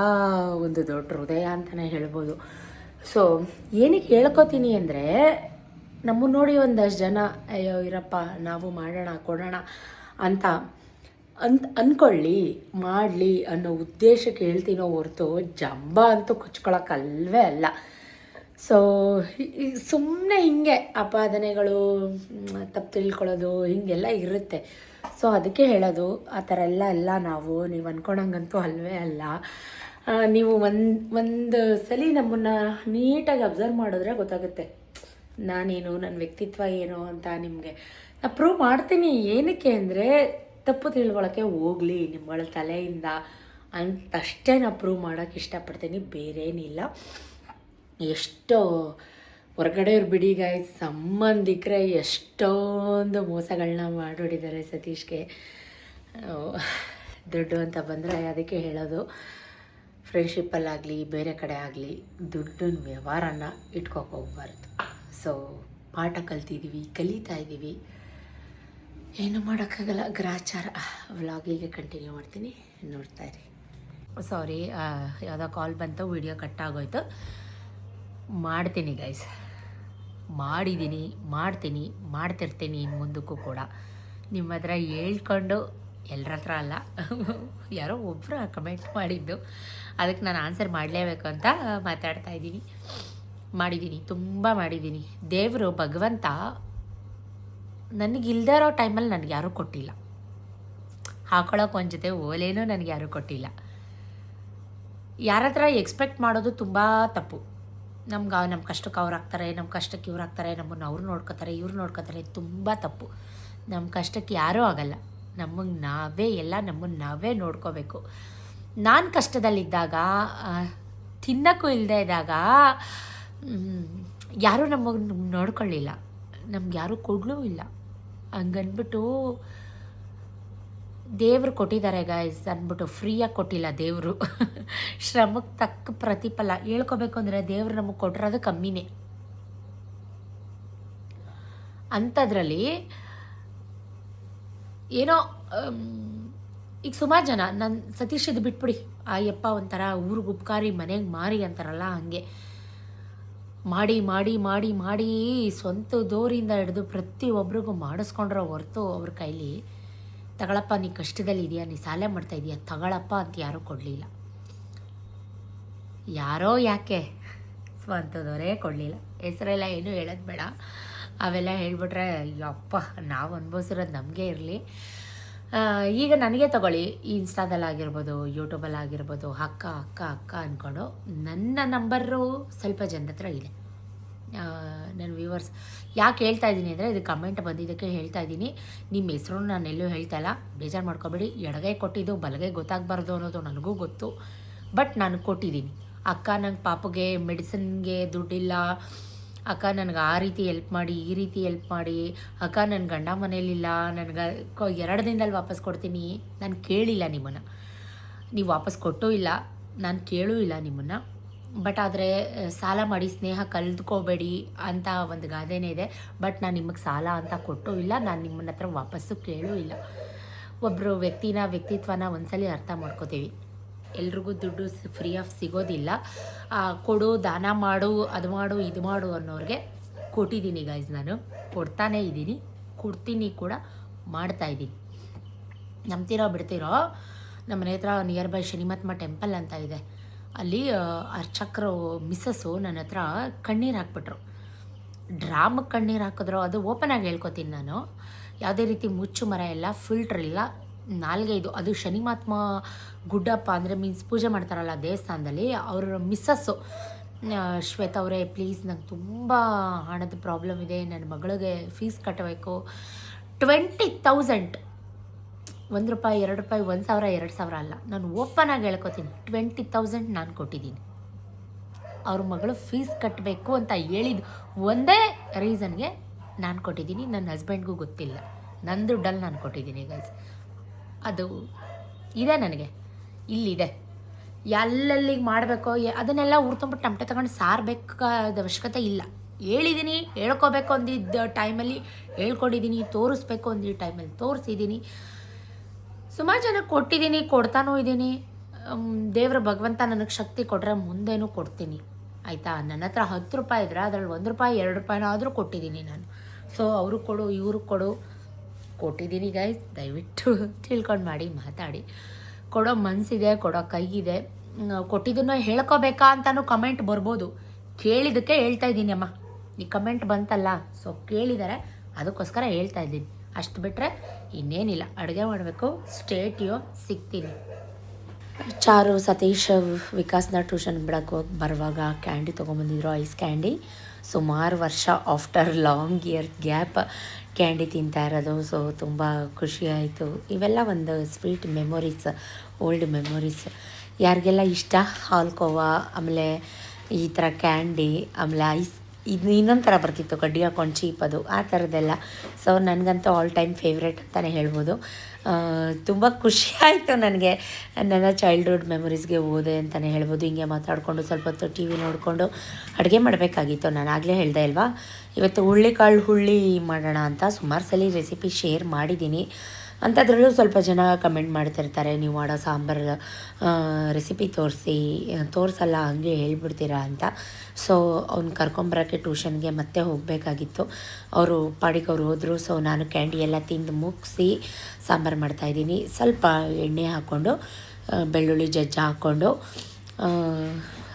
ಒಂದು ದೊಡ್ಡ ಹೃದಯ ಅಂತಲೇ ಹೇಳ್ಬೋದು. ಸೊ ಏನಕ್ಕೆ ಹೇಳ್ಕೊತೀನಿ ಅಂದರೆ, ನಮ್ಮನ್ನು ನೋಡಿ ಒಂದಷ್ಟು ಜನ ಅಯ್ಯೋ ಇರಪ್ಪ ನಾವು ಮಾಡೋಣ ಕೊಡೋಣ ಅಂತ ಅಂದ್ಕೊಳ್ಳಿ, ಮಾಡಲಿ ಅನ್ನೋ ಉದ್ದೇಶಕ್ಕೆ ಹೇಳ್ತೀನೋ ಹೊರತು ಜಂಬ ಅಂತೂ ಕುಚ್ಕೊಳ್ಳೋಕ್ಕಲ್ವೇ ಅಲ್ಲ. ಸೊ ಸುಮ್ಮನೆ ಹೀಗೆ ಆಪಾದನೆಗಳು, ತಪ್ಪು ತಿಳ್ಕೊಳ್ಳೋದು ಹೀಗೆಲ್ಲ ಇರುತ್ತೆ. ಸೊ ಅದಕ್ಕೆ ಹೇಳೋದು, ಆ ಥರ ಎಲ್ಲ ನೀವು ಅಂದ್ಕೊಳಂಗಂತೂ ಅಲ್ವೇ ಅಲ್ಲ. ನೀವು ಒಂದು ಸಲ ನಮ್ಮನ್ನು ನೀಟಾಗಿ ಅಬ್ಸರ್ವ್ ಮಾಡಿದ್ರೆ ಗೊತ್ತಾಗುತ್ತೆ ನಾನೇನು, ನನ್ನ ವ್ಯಕ್ತಿತ್ವ ಏನು ಅಂತ ನಿಮಗೆ ನಾನು ಪ್ರೂವ್ ಮಾಡ್ತೀನಿ. ಏನಕ್ಕೆ ಅಂದರೆ ತಪ್ಪು ತಿಳ್ಕೊಳ್ಳೋಕ್ಕೆ ಹೋಗಲಿ ನಿಮ್ಮಗಳ ತಲೆಯಿಂದ ಅಂತಷ್ಟೇ ನಾನು ಪ್ರೂವ್ ಮಾಡೋಕ್ಕೆ ಇಷ್ಟಪಡ್ತೀನಿ, ಬೇರೇನಿಲ್ಲ. ಎಷ್ಟೋ ಹೊರಗಡೆಯವ್ರು ಬಿಡಿ ಗಾಯ್ಸ್, ಸಂಬಂಧಿಕರೇ ಎಷ್ಟೊಂದು ಮೋಸಗಳನ್ನ ಮಾಡಿಬಿಟ್ಟಿದ್ದಾರೆ ಸತೀಶ್ಗೆ. ದುಡ್ಡು ಅಂತ ಬಂದರೆ ಅದಕ್ಕೆ ಹೇಳೋದು, ಫ್ರೆಂಡ್ಶಿಪ್ಪಲ್ಲಾಗಲಿ ಬೇರೆ ಕಡೆ ಆಗಲಿ ದುಡ್ಡಿನ ವ್ಯವಹಾರನ ಇಟ್ಕೋಕೆ ಹೋಗ್ಬಾರ್ದು. ಸೊ ಪಾಠ ಕಲಿತಾ ಇದ್ದೀವಿ, ಏನು ಮಾಡೋಕ್ಕಾಗಲ್ಲ. ಗ್ರಾಚಾರ. ವ್ಲಾಗಿಗೆ ಕಂಟಿನ್ಯೂ ಮಾಡ್ತೀನಿ, ನೋಡ್ತಾಯಿರಿ. ಸಾರಿ, ಯಾವುದೋ ಕಾಲ್ ಬಂತು, ವಿಡಿಯೋ ಕಟ್ಟಾಗೋಯ್ತು. ಮಾಡ್ತೀನಿ ಗೈಸ್, ಮಾಡ್ತಿರ್ತೀನಿ ಇನ್ನು ಮುಂದಕ್ಕೂ ಕೂಡ. ನಿಮ್ಮ ಹತ್ರ ಹೇಳ್ಕೊಂಡು, ಎಲ್ಲರ ಹತ್ರ ಅಲ್ಲ, ಯಾರೋ ಒಬ್ಬರು ಕಮೆಂಟ್ ಮಾಡಿದ್ದು, ಅದಕ್ಕೆ ನಾನು ಆನ್ಸರ್ ಮಾಡಲೇಬೇಕು ಅಂತ ಮಾತಾಡ್ತಾ ಇದ್ದೀನಿ. ತುಂಬ ಮಾಡಿದ್ದೀನಿ. ದೇವರು ಭಗವಂತ ನನಗಿಲ್ದೇ ಇರೋ ಟೈಮಲ್ಲಿ ನನಗೆ ಯಾರೂ ಕೊಟ್ಟಿಲ್ಲ. ಹಾಕೊಳ್ಳೋಕೆ ಒಂದು ಜೊತೆ ಓಲೇನೂ ನನಗೆ ಯಾರೂ ಕೊಟ್ಟಿಲ್ಲ. ಯಾರ ಹತ್ರ ಎಕ್ಸ್ಪೆಕ್ಟ್ ಮಾಡೋದು ತುಂಬ ತಪ್ಪು. ನಮ್ಮ ಕಷ್ಟಕ್ಕೆ ಅವ್ರು ಆಗ್ತಾರೆ, ನಮ್ಮ ಕಷ್ಟಕ್ಕೆ ಇವ್ರು ಆಗ್ತಾರೆ, ನಮ್ಮನ್ನು ಅವ್ರು ನೋಡ್ಕೋತಾರೆ, ಇವ್ರು ನೋಡ್ಕೋತಾರೆ, ತುಂಬ ತಪ್ಪು. ನಮ್ಮ ಕಷ್ಟಕ್ಕೆ ಯಾರೂ ಆಗಲ್ಲ, ನಮ್ಮನ್ನು ನಾವೇ ನೋಡ್ಕೋಬೇಕು. ನಾನು ಕಷ್ಟದಲ್ಲಿದ್ದಾಗ, ತಿನ್ನೋಕ್ಕೂ ಇಲ್ಲದೆ ಇದ್ದಾಗ ಯಾರೂ ನಮಗೆ ನೋಡ್ಕೊಳ್ಳಿಲ್ಲ, ನಮ್ಗೆ ಯಾರೂ ಕೊಡಲೂ ಇಲ್ಲ. ಹಂಗನ್ಬಿಟ್ಟು ದೇವರು ಕೊಟ್ಟಿದ್ದಾರೆ ಗಾಯ್ಸ್ ಅಂದ್ಬಿಟ್ಟು ಫ್ರೀಯಾಗಿ ಕೊಟ್ಟಿಲ್ಲ ದೇವರು. ಶ್ರಮಕ್ಕೆ ತಕ್ಕ ಪ್ರತಿಫಲ. ಹೇಳ್ಕೊಬೇಕು ಅಂದರೆ ದೇವರು ನಮಗೆ ಕೊಟ್ಟಿರೋದು ಕಮ್ಮಿನೇ. ಅಂಥದ್ರಲ್ಲಿ ಏನೋ ಈಗ ಸುಮಾರು ಜನ ನನ್ನ ಸತೀಶದ್ದು ಬಿಟ್ಬಿಡಿ, ಆಯಪ್ಪ ಒಂಥರ ಊರಿಗೆ ಉಪಕಾರಿ ಮನೆಗೆ ಮಾರಿ ಅಂತಾರಲ್ಲ, ಹಾಗೆ ಮಾಡಿ ಸ್ವಂತ ದೋರಿಂದ ಹಿಡಿದು ಪ್ರತಿಯೊಬ್ಬರಿಗೂ ಮಾಡಿಸ್ಕೊಂಡ್ರೆ ಹೊರತು ಅವ್ರ ಕೈಲಿ ತಗೊಳಪ್ಪ ನೀ ಕಷ್ಟದಲ್ಲಿ ಇದೆಯಾ, ನೀ ಸಾಲ ಮಾಡ್ತಾ ಇದೆಯಾ, ತಗೊಳಪ್ಪ ಅಂತ ಯಾರೂ ಕೊಡಲಿಲ್ಲ. ಯಾರೋ ಯಾಕೆ ಸ್ವಂತದವರೇ ಕೊಡಲಿಲ್ಲ. ಹೆಸರೆಲ್ಲ ಏನೂ ಹೇಳೋದು ಬೇಡ, ಅವೆಲ್ಲ ಹೇಳ್ಬಿಟ್ರೆ ಅಪ್ಪ ನಾವು ಅನುಭವಿಸಿರೋದು ನಮಗೆ ಇರಲಿ. ಈಗ ನನಗೆ ತಗೊಳ್ಳಿ, ಇನ್ಸ್ಟಾದಲ್ಲಾಗಿರ್ಬೋದು, ಯೂಟ್ಯೂಬಲ್ಲಾಗಿರ್ಬೋದು, ಅಕ್ಕ ಅಂದ್ಕೊಂಡು ನನ್ನ ನಂಬರು ಸ್ವಲ್ಪ ಜನದ ಹತ್ರ ಇದೆ. ನನ್ನ ವ್ಯೂವರ್ಸ್ ಯಾಕೆ ಹೇಳ್ತಾ ಇದ್ದೀನಿ ಅಂದರೆ, ಇದು ಕಮೆಂಟ್ ಬಂದಿದ್ದಕ್ಕೆ ಹೇಳ್ತಾ ಇದ್ದೀನಿ. ನಿಮ್ಮ ಹೆಸರು ನಾನೆಲ್ಲೂ ಹೇಳ್ತಾ ಇಲ್ಲ, ಬೇಜಾರು ಮಾಡ್ಕೊಬೇಡಿ. ಎಡಗೈ ಕೊಟ್ಟಿದ್ದು ಬಲಗೈ ಗೊತ್ತಾಗಬಾರ್ದು ಅನ್ನೋದು ನನಗೂ ಗೊತ್ತು, ಬಟ್ ನಾನು ಕೊಟ್ಟಿದ್ದೀನಿ. ಅಕ್ಕ ನಂಗೆ ಪಾಪಗೆ ಮೆಡಿಸಿನ್ಗೆ ದುಡ್ಡಿಲ್ಲ ಅಕ್ಕ ನನಗೆ ಆ ರೀತಿ ಎಲ್ಪ್ ಮಾಡಿ, ಈ ರೀತಿ ಎಲ್ಪ್ ಮಾಡಿ, ಅಕ್ಕ ನನ್ನ ಗಂಡ ಮನೇಲಿಲ್ಲ, ನನಗೆ 2 ದಿನದಲ್ಲಿ ವಾಪಸ್ ಕೊಡ್ತೀನಿ. ನಾನು ಕೇಳಿಲ್ಲ ನಿಮ್ಮನ್ನು, ನೀವು ವಾಪಸ್ ಕೊಟ್ಟೂ ಇಲ್ಲ, ನಾನು ಕೇಳೂ ಇಲ್ಲ ನಿಮ್ಮನ್ನು. ಬಟ್ ಆದರೆ ಸಾಲ ಮಾಡಿ ಸ್ನೇಹ ಕಳೆದುಕೋಬೇಡಿ ಅಂತ ಒಂದು ಗಾದೆನೇ ಇದೆ. ಬಟ್ ನಾನು ನಿಮಗೆ ಸಾಲ ಅಂತ ಕೊಟ್ಟೂ ಇಲ್ಲ, ನಾನು ನಿಮ್ಮನ್ನ ಹತ್ರ ವಾಪಸ್ಸು ಕೇಳೂ ಇಲ್ಲ. ಒಬ್ಬರು ವ್ಯಕ್ತಿತ್ವನ ಒಂದ್ಸಲಿ ಅರ್ಥ ಮಾಡ್ಕೋತೀವಿ. ಎಲ್ರಿಗೂ ದುಡ್ಡು ಫ್ರೀ ಆಫ್ ಸಿಗೋದಿಲ್ಲ. ಕೊಡು, ದಾನ ಮಾಡು, ಅದು ಮಾಡು, ಇದು ಮಾಡು ಅನ್ನೋರಿಗೆ ಕೊಟ್ಟಿದ್ದೀನಿ ಗೈಸ್. ನಾನು ಕೊಡ್ತಾನೇ ಇದ್ದೀನಿ, ಕೊಡ್ತೀನಿ ಕೂಡ, ಮಾಡ್ತಾಯಿದ್ದೀನಿ. ನಂಬ್ತಿರೋ ಬಿಡ್ತಿರೋ, ನಮ್ಮ ಮನೆ ಹತ್ರ ನಿಯರ್ ಬೈ ಶನಿಮಹಾತ್ಮ ಟೆಂಪಲ್ ಅಂತ ಇದೆ. ಅಲ್ಲಿ ಅರ್ಚಕರು ಮಿಸ್ಸಸ್ಸು ನನ್ನ ಹತ್ರ ಕಣ್ಣೀರು ಹಾಕ್ಬಿಟ್ರು. ಡ್ರಾಮಕ್ಕೆ ಕಣ್ಣೀರು ಹಾಕಿದ್ರು. ಅದು ಓಪನಾಗಿ ಹೇಳ್ಕೊತೀನಿ ನಾನು. ಯಾವುದೇ ರೀತಿ ಮುಚ್ಚು ಮರ ಇಲ್ಲ, ಫಿಲ್ಟ್ರ್ ಇಲ್ಲ, ನಾಲ್ಗೆ ಇದು. ಅದು ಶನಿಮಹಾತ್ಮ ಗುಡ್ಡಪ್ಪ ಅಂದರೆ ಮೀನ್ಸ್ ಪೂಜೆ ಮಾಡ್ತಾರಲ್ಲ ದೇವಸ್ಥಾನದಲ್ಲಿ, ಅವ್ರ ಮಿಸ್ಸಸ್ಸು ಶ್ವೇತಾ ಅವರೇ, ಪ್ಲೀಸ್ ನಂಗೆ ತುಂಬ ಹಣದ ಪ್ರಾಬ್ಲಮ್ ಇದೆ, ನನ್ನ ಮಗಳಿಗೆ ಫೀಸ್ ಕಟ್ಟಬೇಕು. 20,000, ₹1, ₹2, ₹1,000, ₹2,000 ಅಲ್ಲ, ನಾನು ಓಪನಾಗಿ ಹೇಳ್ಕೊತೀನಿ, 20,000 ನಾನು ಕೊಟ್ಟಿದ್ದೀನಿ. ಅವ್ರ ಮಗಳು ಫೀಸ್ ಕಟ್ಟಬೇಕು ಅಂತ ಹೇಳಿದ್ದು ಒಂದೇ ರೀಸನ್ಗೆ ನಾನು ಕೊಟ್ಟಿದ್ದೀನಿ. ನನ್ನ ಹಸ್ಬೆಂಡ್ಗೂ ಗೊತ್ತಿಲ್ಲ, ನನ್ನ ದುಡ್ಡಲ್ಲಿ ನಾನು ಕೊಟ್ಟಿದ್ದೀನಿ ಗೈಸ್. ಅದು ಇದೆ ನನಗೆ, ಇಲ್ಲಿದೆ. ಎಲ್ಲೆಲ್ಲಿಗೆ ಮಾಡಬೇಕೋ ಅದನ್ನೆಲ್ಲ ಹುರ್ಕೊಂಬಿಟ್ಟು ಟಮಟೆ ತಗೊಂಡು ಸಾರಬೇಕಾದ ಅವಶ್ಯಕತೆ ಇಲ್ಲ. ಹೇಳಿದ್ದೀನಿ, ಹೇಳ್ಕೊಬೇಕು ಅಂದಿದ್ದ ಟೈಮಲ್ಲಿ ಹೇಳ್ಕೊಟ್ಟಿದ್ದೀನಿ, ತೋರಿಸ್ಬೇಕು ಅಂದಿದ್ದ ಟೈಮಲ್ಲಿ ತೋರಿಸಿದ್ದೀನಿ. ಸುಮಾರು ಜನಕ್ಕೆ ಕೊಟ್ಟಿದ್ದೀನಿ, ಕೊಡ್ತಾನೂ ಇದ್ದೀನಿ. ದೇವ್ರ ಭಗವಂತ ನನಗೆ ಶಕ್ತಿ ಕೊಟ್ಟರೆ ಮುಂದೇನೂ ಕೊಡ್ತೀನಿ, ಆಯಿತಾ. ನನ್ನ ಹತ್ರ ₹10 ಇದ್ದರೆ ಅದರಲ್ಲಿ ₹1, ₹2 ಆದರೂ ಕೊಟ್ಟಿದ್ದೀನಿ ನಾನು. ಸೊ ಅವ್ರಿಗೆ ಕೊಡು, ಇವ್ರಿಗೆ ಕೊಡು, ಕೊಟ್ಟಿದ್ದೀನಿ ಗೈಸ್. ದಯವಿಟ್ಟು ತಿಳ್ಕೊಂಡು ಮಾಡಿ, ಮಾತಾಡಿ. ಕೊಡೋ ಮನಸ್ಸಿದೆ, ಕೊಡೋ ಕೈಗಿದೆ. ಕೊಟ್ಟಿದ್ದನ್ನು ಹೇಳ್ಕೊಬೇಕಾ ಅಂತಲೂ ಕಮೆಂಟ್ ಬರ್ಬೋದು. ಕೇಳಿದ್ದಕ್ಕೆ ಹೇಳ್ತಾ ಇದ್ದೀನಿ ಅಮ್ಮ, ಈ ಕಮೆಂಟ್ ಬಂತಲ್ಲ, ಸೊ ಕೇಳಿದ್ದಾರೆ, ಅದಕ್ಕೋಸ್ಕರ ಹೇಳ್ತಾ ಇದ್ದೀನಿ. ಅಷ್ಟು ಬಿಟ್ಟರೆ ಇನ್ನೇನಿಲ್ಲ. ಅಡುಗೆ ಮಾಡಬೇಕು, ಸ್ಟೇಟಿಯೋ, ಸಿಗ್ತೀನಿ. ಚಾರು, ಸತೀಶ್, ವಿಕಾಸ್ನ ಟ್ಯೂಷನ್ ಬಿಡೋಕ್ಕೆ ಹೋಗಿ ಬರುವಾಗ ಕ್ಯಾಂಡಿ ತೊಗೊಂಬಂದಿದ್ರು, ಐಸ್ ಕ್ಯಾಂಡಿ. ಸುಮಾರು ವರ್ಷ after long year gap candy ತಿಂತಾ ಇರೋದು. ಸೊ ತುಂಬ ಖುಷಿಯಾಯಿತು. ಇವೆಲ್ಲ ಒಂದು ಸ್ವೀಟ್ ಮೆಮೊರೀಸ್, ಓಲ್ಡ್ ಮೆಮೊರೀಸ್. ಯಾರಿಗೆಲ್ಲ ಇಷ್ಟ ಹಾಲ್ಕೋವಾ, ಆಮೇಲೆ ಈ ಥರ ಕ್ಯಾಂಡಿ, ಆಮೇಲೆ ಐಸ್, ಇದು ಇನ್ನೊಂದು ಥರ ಬರ್ತಿತ್ತು ಕಡ್ಡಿ ಹಾಕೊಂಡು ಚೀಪದು, ಆ ಥರದ್ದೆಲ್ಲ. ಸೊ ನನಗಂತೂ ಆಲ್ ಟೈಮ್ ಫೇವ್ರೇಟ್ ಅಂತಲೇ ಹೇಳ್ಬೋದು. ತುಂಬ ಖುಷಿಯಾಯಿತು ನನಗೆ. ನನ್ನ ಚೈಲ್ಡ್ಹುಡ್ ಮೆಮೊರೀಸ್ಗೆ ಹೋದೆ ಅಂತಲೇ ಹೇಳ್ಬೋದು. ಹಿಂಗೆ ಮಾತಾಡಿಕೊಂಡು ಸ್ವಲ್ಪ ಹೊತ್ತು ಟಿ ವಿ ನೋಡಿಕೊಂಡು ಅಡುಗೆ ಮಾಡಬೇಕಾಗಿತ್ತು. ನಾನು ಆಗಲೇ ಹೇಳಿದೆ ಅಲ್ವಾ, ಇವತ್ತು ಹುಳ್ಳಿಕಾಳು ಹುಳ್ಳಿ ಮಾಡೋಣ ಅಂತ ಸುಮಾರು ಸಲ ರೆಸಿಪಿ ಶೇರ್ ಮಾಡಿದ್ದೀನಿ. ಅಂಥದ್ರಲ್ಲೂ ಸ್ವಲ್ಪ ಜನ ಕಮೆಂಟ್ ಮಾಡ್ತಿರ್ತಾರೆ, ನೀವು ಮಾಡೋ ಸಾಂಬಾರು ರೆಸಿಪಿ ತೋರಿಸಲ್ಲ, ಹಂಗೆ ಹೇಳ್ಬಿಡ್ತೀರಾ ಅಂತ. ಸೊ ಅವ್ನು ಕರ್ಕೊಂಬರೋಕ್ಕೆ ಟ್ಯೂಷನ್ಗೆ ಮತ್ತೆ ಹೋಗಬೇಕಾಗಿತ್ತು. ಅವರು ಪಾಡಿಗೆ ಅವ್ರು ಹೋದರು. ಸೊ ನಾನು ಕ್ಯಾಂಡಿ ಎಲ್ಲ ತಿಂದು ಮುಗಿಸಿ ಸಾಂಬಾರು ಮಾಡ್ತಾಯಿದ್ದೀನಿ. ಸ್ವಲ್ಪ ಎಣ್ಣೆ ಹಾಕ್ಕೊಂಡು, ಬೆಳ್ಳುಳ್ಳಿ ಜಜ್ಜ ಹಾಕ್ಕೊಂಡು,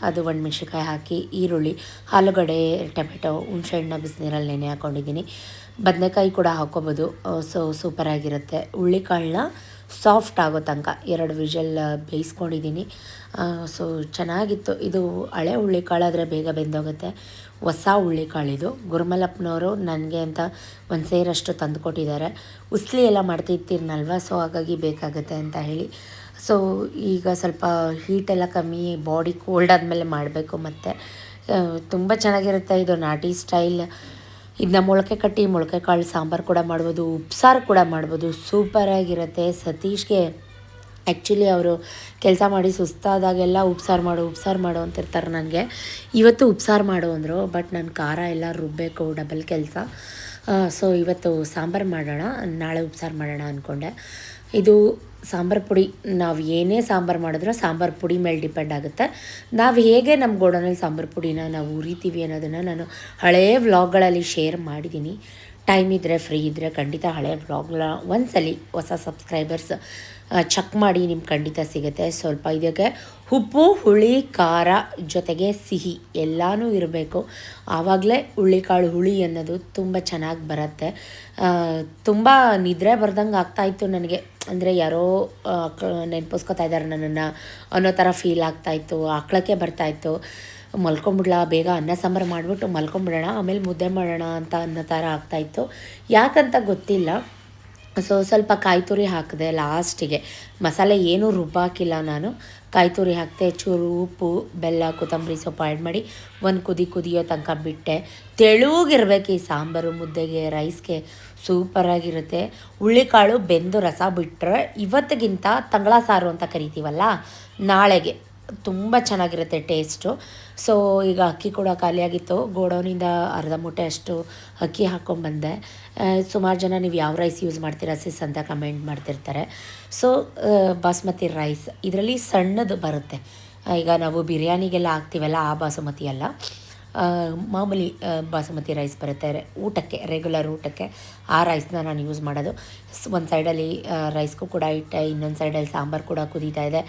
ಅದು ಒಣಮೆಣ್ಸಿನ್ಕಾಯಿ ಹಾಕಿ, ಈರುಳ್ಳಿ, ಆಲೂಗಡ್ಡೆ, ಟೊಮೆಟೊ, ಹುಣಸೆಹಣ್ಣು ಬಿಸಿನೀರಲ್ಲಿ ನೆನೆ ಹಾಕ್ಕೊಂಡಿದ್ದೀನಿ. ಬದನೆಕಾಯಿ ಕೂಡ ಹಾಕ್ಕೋಬೋದು. ಸೊ ಸೂಪರಾಗಿರುತ್ತೆ. ಹುಳ್ಳಿಕಾಳನ್ನ ಸಾಫ್ಟ್ ಆಗೋ ತನಕ 2 ವಿಷಲ್ ಬೇಯಿಸ್ಕೊಂಡಿದ್ದೀನಿ. ಸೊ ಚೆನ್ನಾಗಿತ್ತು. ಇದು ಹಳೆ ಹುಳ್ಳಿಕಾಳಾದರೆ ಬೇಗ ಬೆಂದೋಗುತ್ತೆ. ಹೊಸ ಹುಳ್ಳಿಕಾಳಿದು ಗುರುಮಲಪ್ಪನವರು ನನಗೆ ಅಂತ ಒಂದು ಸೇರಷ್ಟು ತಂದು ಕೊಟ್ಟಿದ್ದಾರೆ. ಉಸ್ಲಿ ಎಲ್ಲ ಮಾಡ್ತಿರ್ತೀನಲ್ವ, ಸೊ ಹಾಗಾಗಿ ಬೇಕಾಗುತ್ತೆ ಅಂತ ಹೇಳಿ. ಸೊ ಈಗ ಸ್ವಲ್ಪ ಹೀಟೆಲ್ಲ ಕಮ್ಮಿ, ಬಾಡಿ ಕೋಲ್ಡ್ ಆದಮೇಲೆ ಮಾಡಬೇಕು. ಮತ್ತು ತುಂಬ ಚೆನ್ನಾಗಿರುತ್ತೆ. ಇದು ನಾಟಿ ಸ್ಟೈಲ್. ಇದನ್ನ ಮೊಳಕೆ ಕಟ್ಟಿ ಮೊಳಕೆ ಕಾಳು ಸಾಂಬಾರು ಕೂಡ ಮಾಡ್ಬೋದು, ಉಪ್ಸಾರು ಕೂಡ ಮಾಡ್ಬೋದು. ಸೂಪರಾಗಿರುತ್ತೆ. ಸತೀಶ್ಗೆ ಆ್ಯಕ್ಚುಲಿ ಅವರು ಕೆಲಸ ಮಾಡಿ ಸುಸ್ತಾದಾಗೆಲ್ಲ ಉಪ್ಸಾರು ಮಾಡು ಅಂತಿರ್ತಾರೆ ನನಗೆ. ಇವತ್ತು ಉಪ್ಸಾರು ಮಾಡು ಅಂದರು, ಬಟ್ ನಾನು ಖಾರ ಎಲ್ಲ ರುಬ್ಬಬೇಕು, ಡಬಲ್ ಕೆಲಸ. ಸೊ ಇವತ್ತು ಸಾಂಬಾರು ಮಾಡೋಣ, ನಾಳೆ ಉಪ್ಸಾರು ಮಾಡೋಣ ಅಂದ್ಕೊಂಡೆ. ಇದು ಸಾಂಬಾರು ಪುಡಿ, ನಾವು ಏನೇ ಸಾಂಬಾರು ಮಾಡಿದ್ರೂ ಸಾಂಬಾರು ಪುಡಿ ಮೇಲೆ ಡಿಪೆಂಡ್ ಆಗುತ್ತೆ. ನಾವು ಹೇಗೆ ನಮ್ಮ ಗೋಡನಲ್ಲಿ ಸಾಂಬಾರು ಪುಡಿನ ನಾವು ಉರಿತೀವಿ ಅನ್ನೋದನ್ನು ನಾನು ಹಳೆಯ ವ್ಲಾಗ್ಗಳಲ್ಲಿ ಶೇರ್ ಮಾಡಿದ್ದೀನಿ. ಟೈಮ್ ಇದ್ದರೆ, ಫ್ರೀ ಇದ್ದರೆ ಖಂಡಿತ ಹಳೆಯ ವ್ಲಾಗ್ನ ಒಂದ್ಸಲಿ ಹೊಸ ಸಬ್ಸ್ಕ್ರೈಬರ್ಸ್ ಚೆಕ್ ಮಾಡಿ, ನಿಮ್ಗೆ ಖಂಡಿತ ಸಿಗುತ್ತೆ. ಸ್ವಲ್ಪ ಇದಕ್ಕೆ ಉಪ್ಪು, ಹುಳಿ, ಖಾರ ಜೊತೆಗೆ ಸಿಹಿ ಎಲ್ಲನೂ ಇರಬೇಕು. ಆವಾಗಲೇ ಹುಳ್ಳಿಕಾಳು ಹುಳಿ ಅನ್ನೋದು ತುಂಬ ಚೆನ್ನಾಗಿ ಬರುತ್ತೆ. ತುಂಬ ನಿದ್ರೆ ಬರ್ದಂಗೆ ಆಗ್ತಾಯಿತ್ತು ನನಗೆ. ಅಂದರೆ ಯಾರೋ ನೆನಪಿಸ್ಕೊತಾ ಇದ್ದಾರೆ ನನ್ನನ್ನು ಅನ್ನೋ ಥರ ಫೀಲ್ ಆಗ್ತಾಯಿತ್ತು. ಆಕ್ಳಕ್ಕೆ ಬರ್ತಾಯಿತ್ತು. ಮಲ್ಕೊಂಬಿಡ್ಲಾ, ಬೇಗ ಅನ್ನ ಸಾಂಬಾರು ಮಾಡಿಬಿಟ್ಟು ಮಲ್ಕೊಂಬಿಡೋಣ, ಆಮೇಲೆ ಮುದ್ದೆ ಮಾಡೋಣ ಅಂತ ಅನ್ನೋ ಥರ ಆಗ್ತಾಯಿತ್ತು. ಯಾಕಂತ ಗೊತ್ತಿಲ್ಲ. ಸೊ ಸ್ವಲ್ಪ ಕಾಯಿ ತುರಿ ಹಾಕಿದೆ ಲಾಸ್ಟಿಗೆ. ಮಸಾಲೆ ಏನೂ ರುಬ್ಬಾಕಿಲ್ಲ ನಾನು. ಕಾಯಿ ತುರಿ ಹಾಕಿದೆ, ಚೂರು ಉಪ್ಪು, ಬೆಲ್ಲ, ಕೊತ್ತಂಬರಿ ಸೊಪ್ಪು ಆ್ಯಡ್ ಮಾಡಿ ಒಂದು ಕುದಿಯೋ ತನಕ ಬಿಟ್ಟೆ. ತೆಳುಗಿರ್ಬೇಕು ಈ ಸಾಂಬಾರು, ಮುದ್ದೆಗೆ, ರೈಸ್ಗೆ ಸೂಪರಾಗಿರುತ್ತೆ. ಹುಳ್ಳಿಕಾಳು ಬೆಂದು ರಸ ಬಿಟ್ಟರೆ ಇವತ್ತಿಗಿಂತ ತಂಗಳ ಸಾರು ಅಂತ ಕರಿತೀವಲ್ಲ, ನಾಳೆಗೆ ತುಂಬ ಚೆನ್ನಾಗಿರುತ್ತೆ ಟೇಸ್ಟು. ಸೊ ಈಗ ಅಕ್ಕಿ ಕೂಡ ಖಾಲಿಯಾಗಿತ್ತು, ಗೋಡೌನಿಂದ ಅರ್ಧ ಮೂಟೆ ಅಷ್ಟು ಅಕ್ಕಿ ಹಾಕ್ಕೊಂಬಂದೆ. ಸುಮಾರು ಜನ ನೀವು ಯಾವ ರೈಸ್ ಯೂಸ್ ಮಾಡ್ತೀರಾ ಸಿಸ್ ಅಂತ ಕಮೆಂಟ್ ಮಾಡ್ತಿರ್ತಾರೆ. ಸೊ ಬಾಸ್ಮತಿ ರೈಸ್ ಇದರಲ್ಲಿ ಸಣ್ಣದು ಬರುತ್ತೆ. ಈಗ ನಾವು ಬಿರಿಯಾನಿಗೆಲ್ಲ ಹಾಕ್ತೀವಲ್ಲ ಆ ಬಾಸುಮತಿ ಅಲ್ಲ, ಮಾಮೂಲಿ ಬಾಸುಮತಿ ರೈಸ್ ಬರುತ್ತೆ ಊಟಕ್ಕೆ, ರೆಗ್ಯುಲರ್ ಊಟಕ್ಕೆ. ಆ ರೈಸ್ನ ನಾನು ಯೂಸ್ ಮಾಡೋದು. ಒಂದು ಸೈಡಲ್ಲಿ ರೈಸ್ಗೂ ಕೂಡ ಇಟ್ಟೆ, ಇನ್ನೊಂದು ಸೈಡಲ್ಲಿ ಸಾಂಬಾರು ಕೂಡ ಕುದೀತಾ ಇದೆ.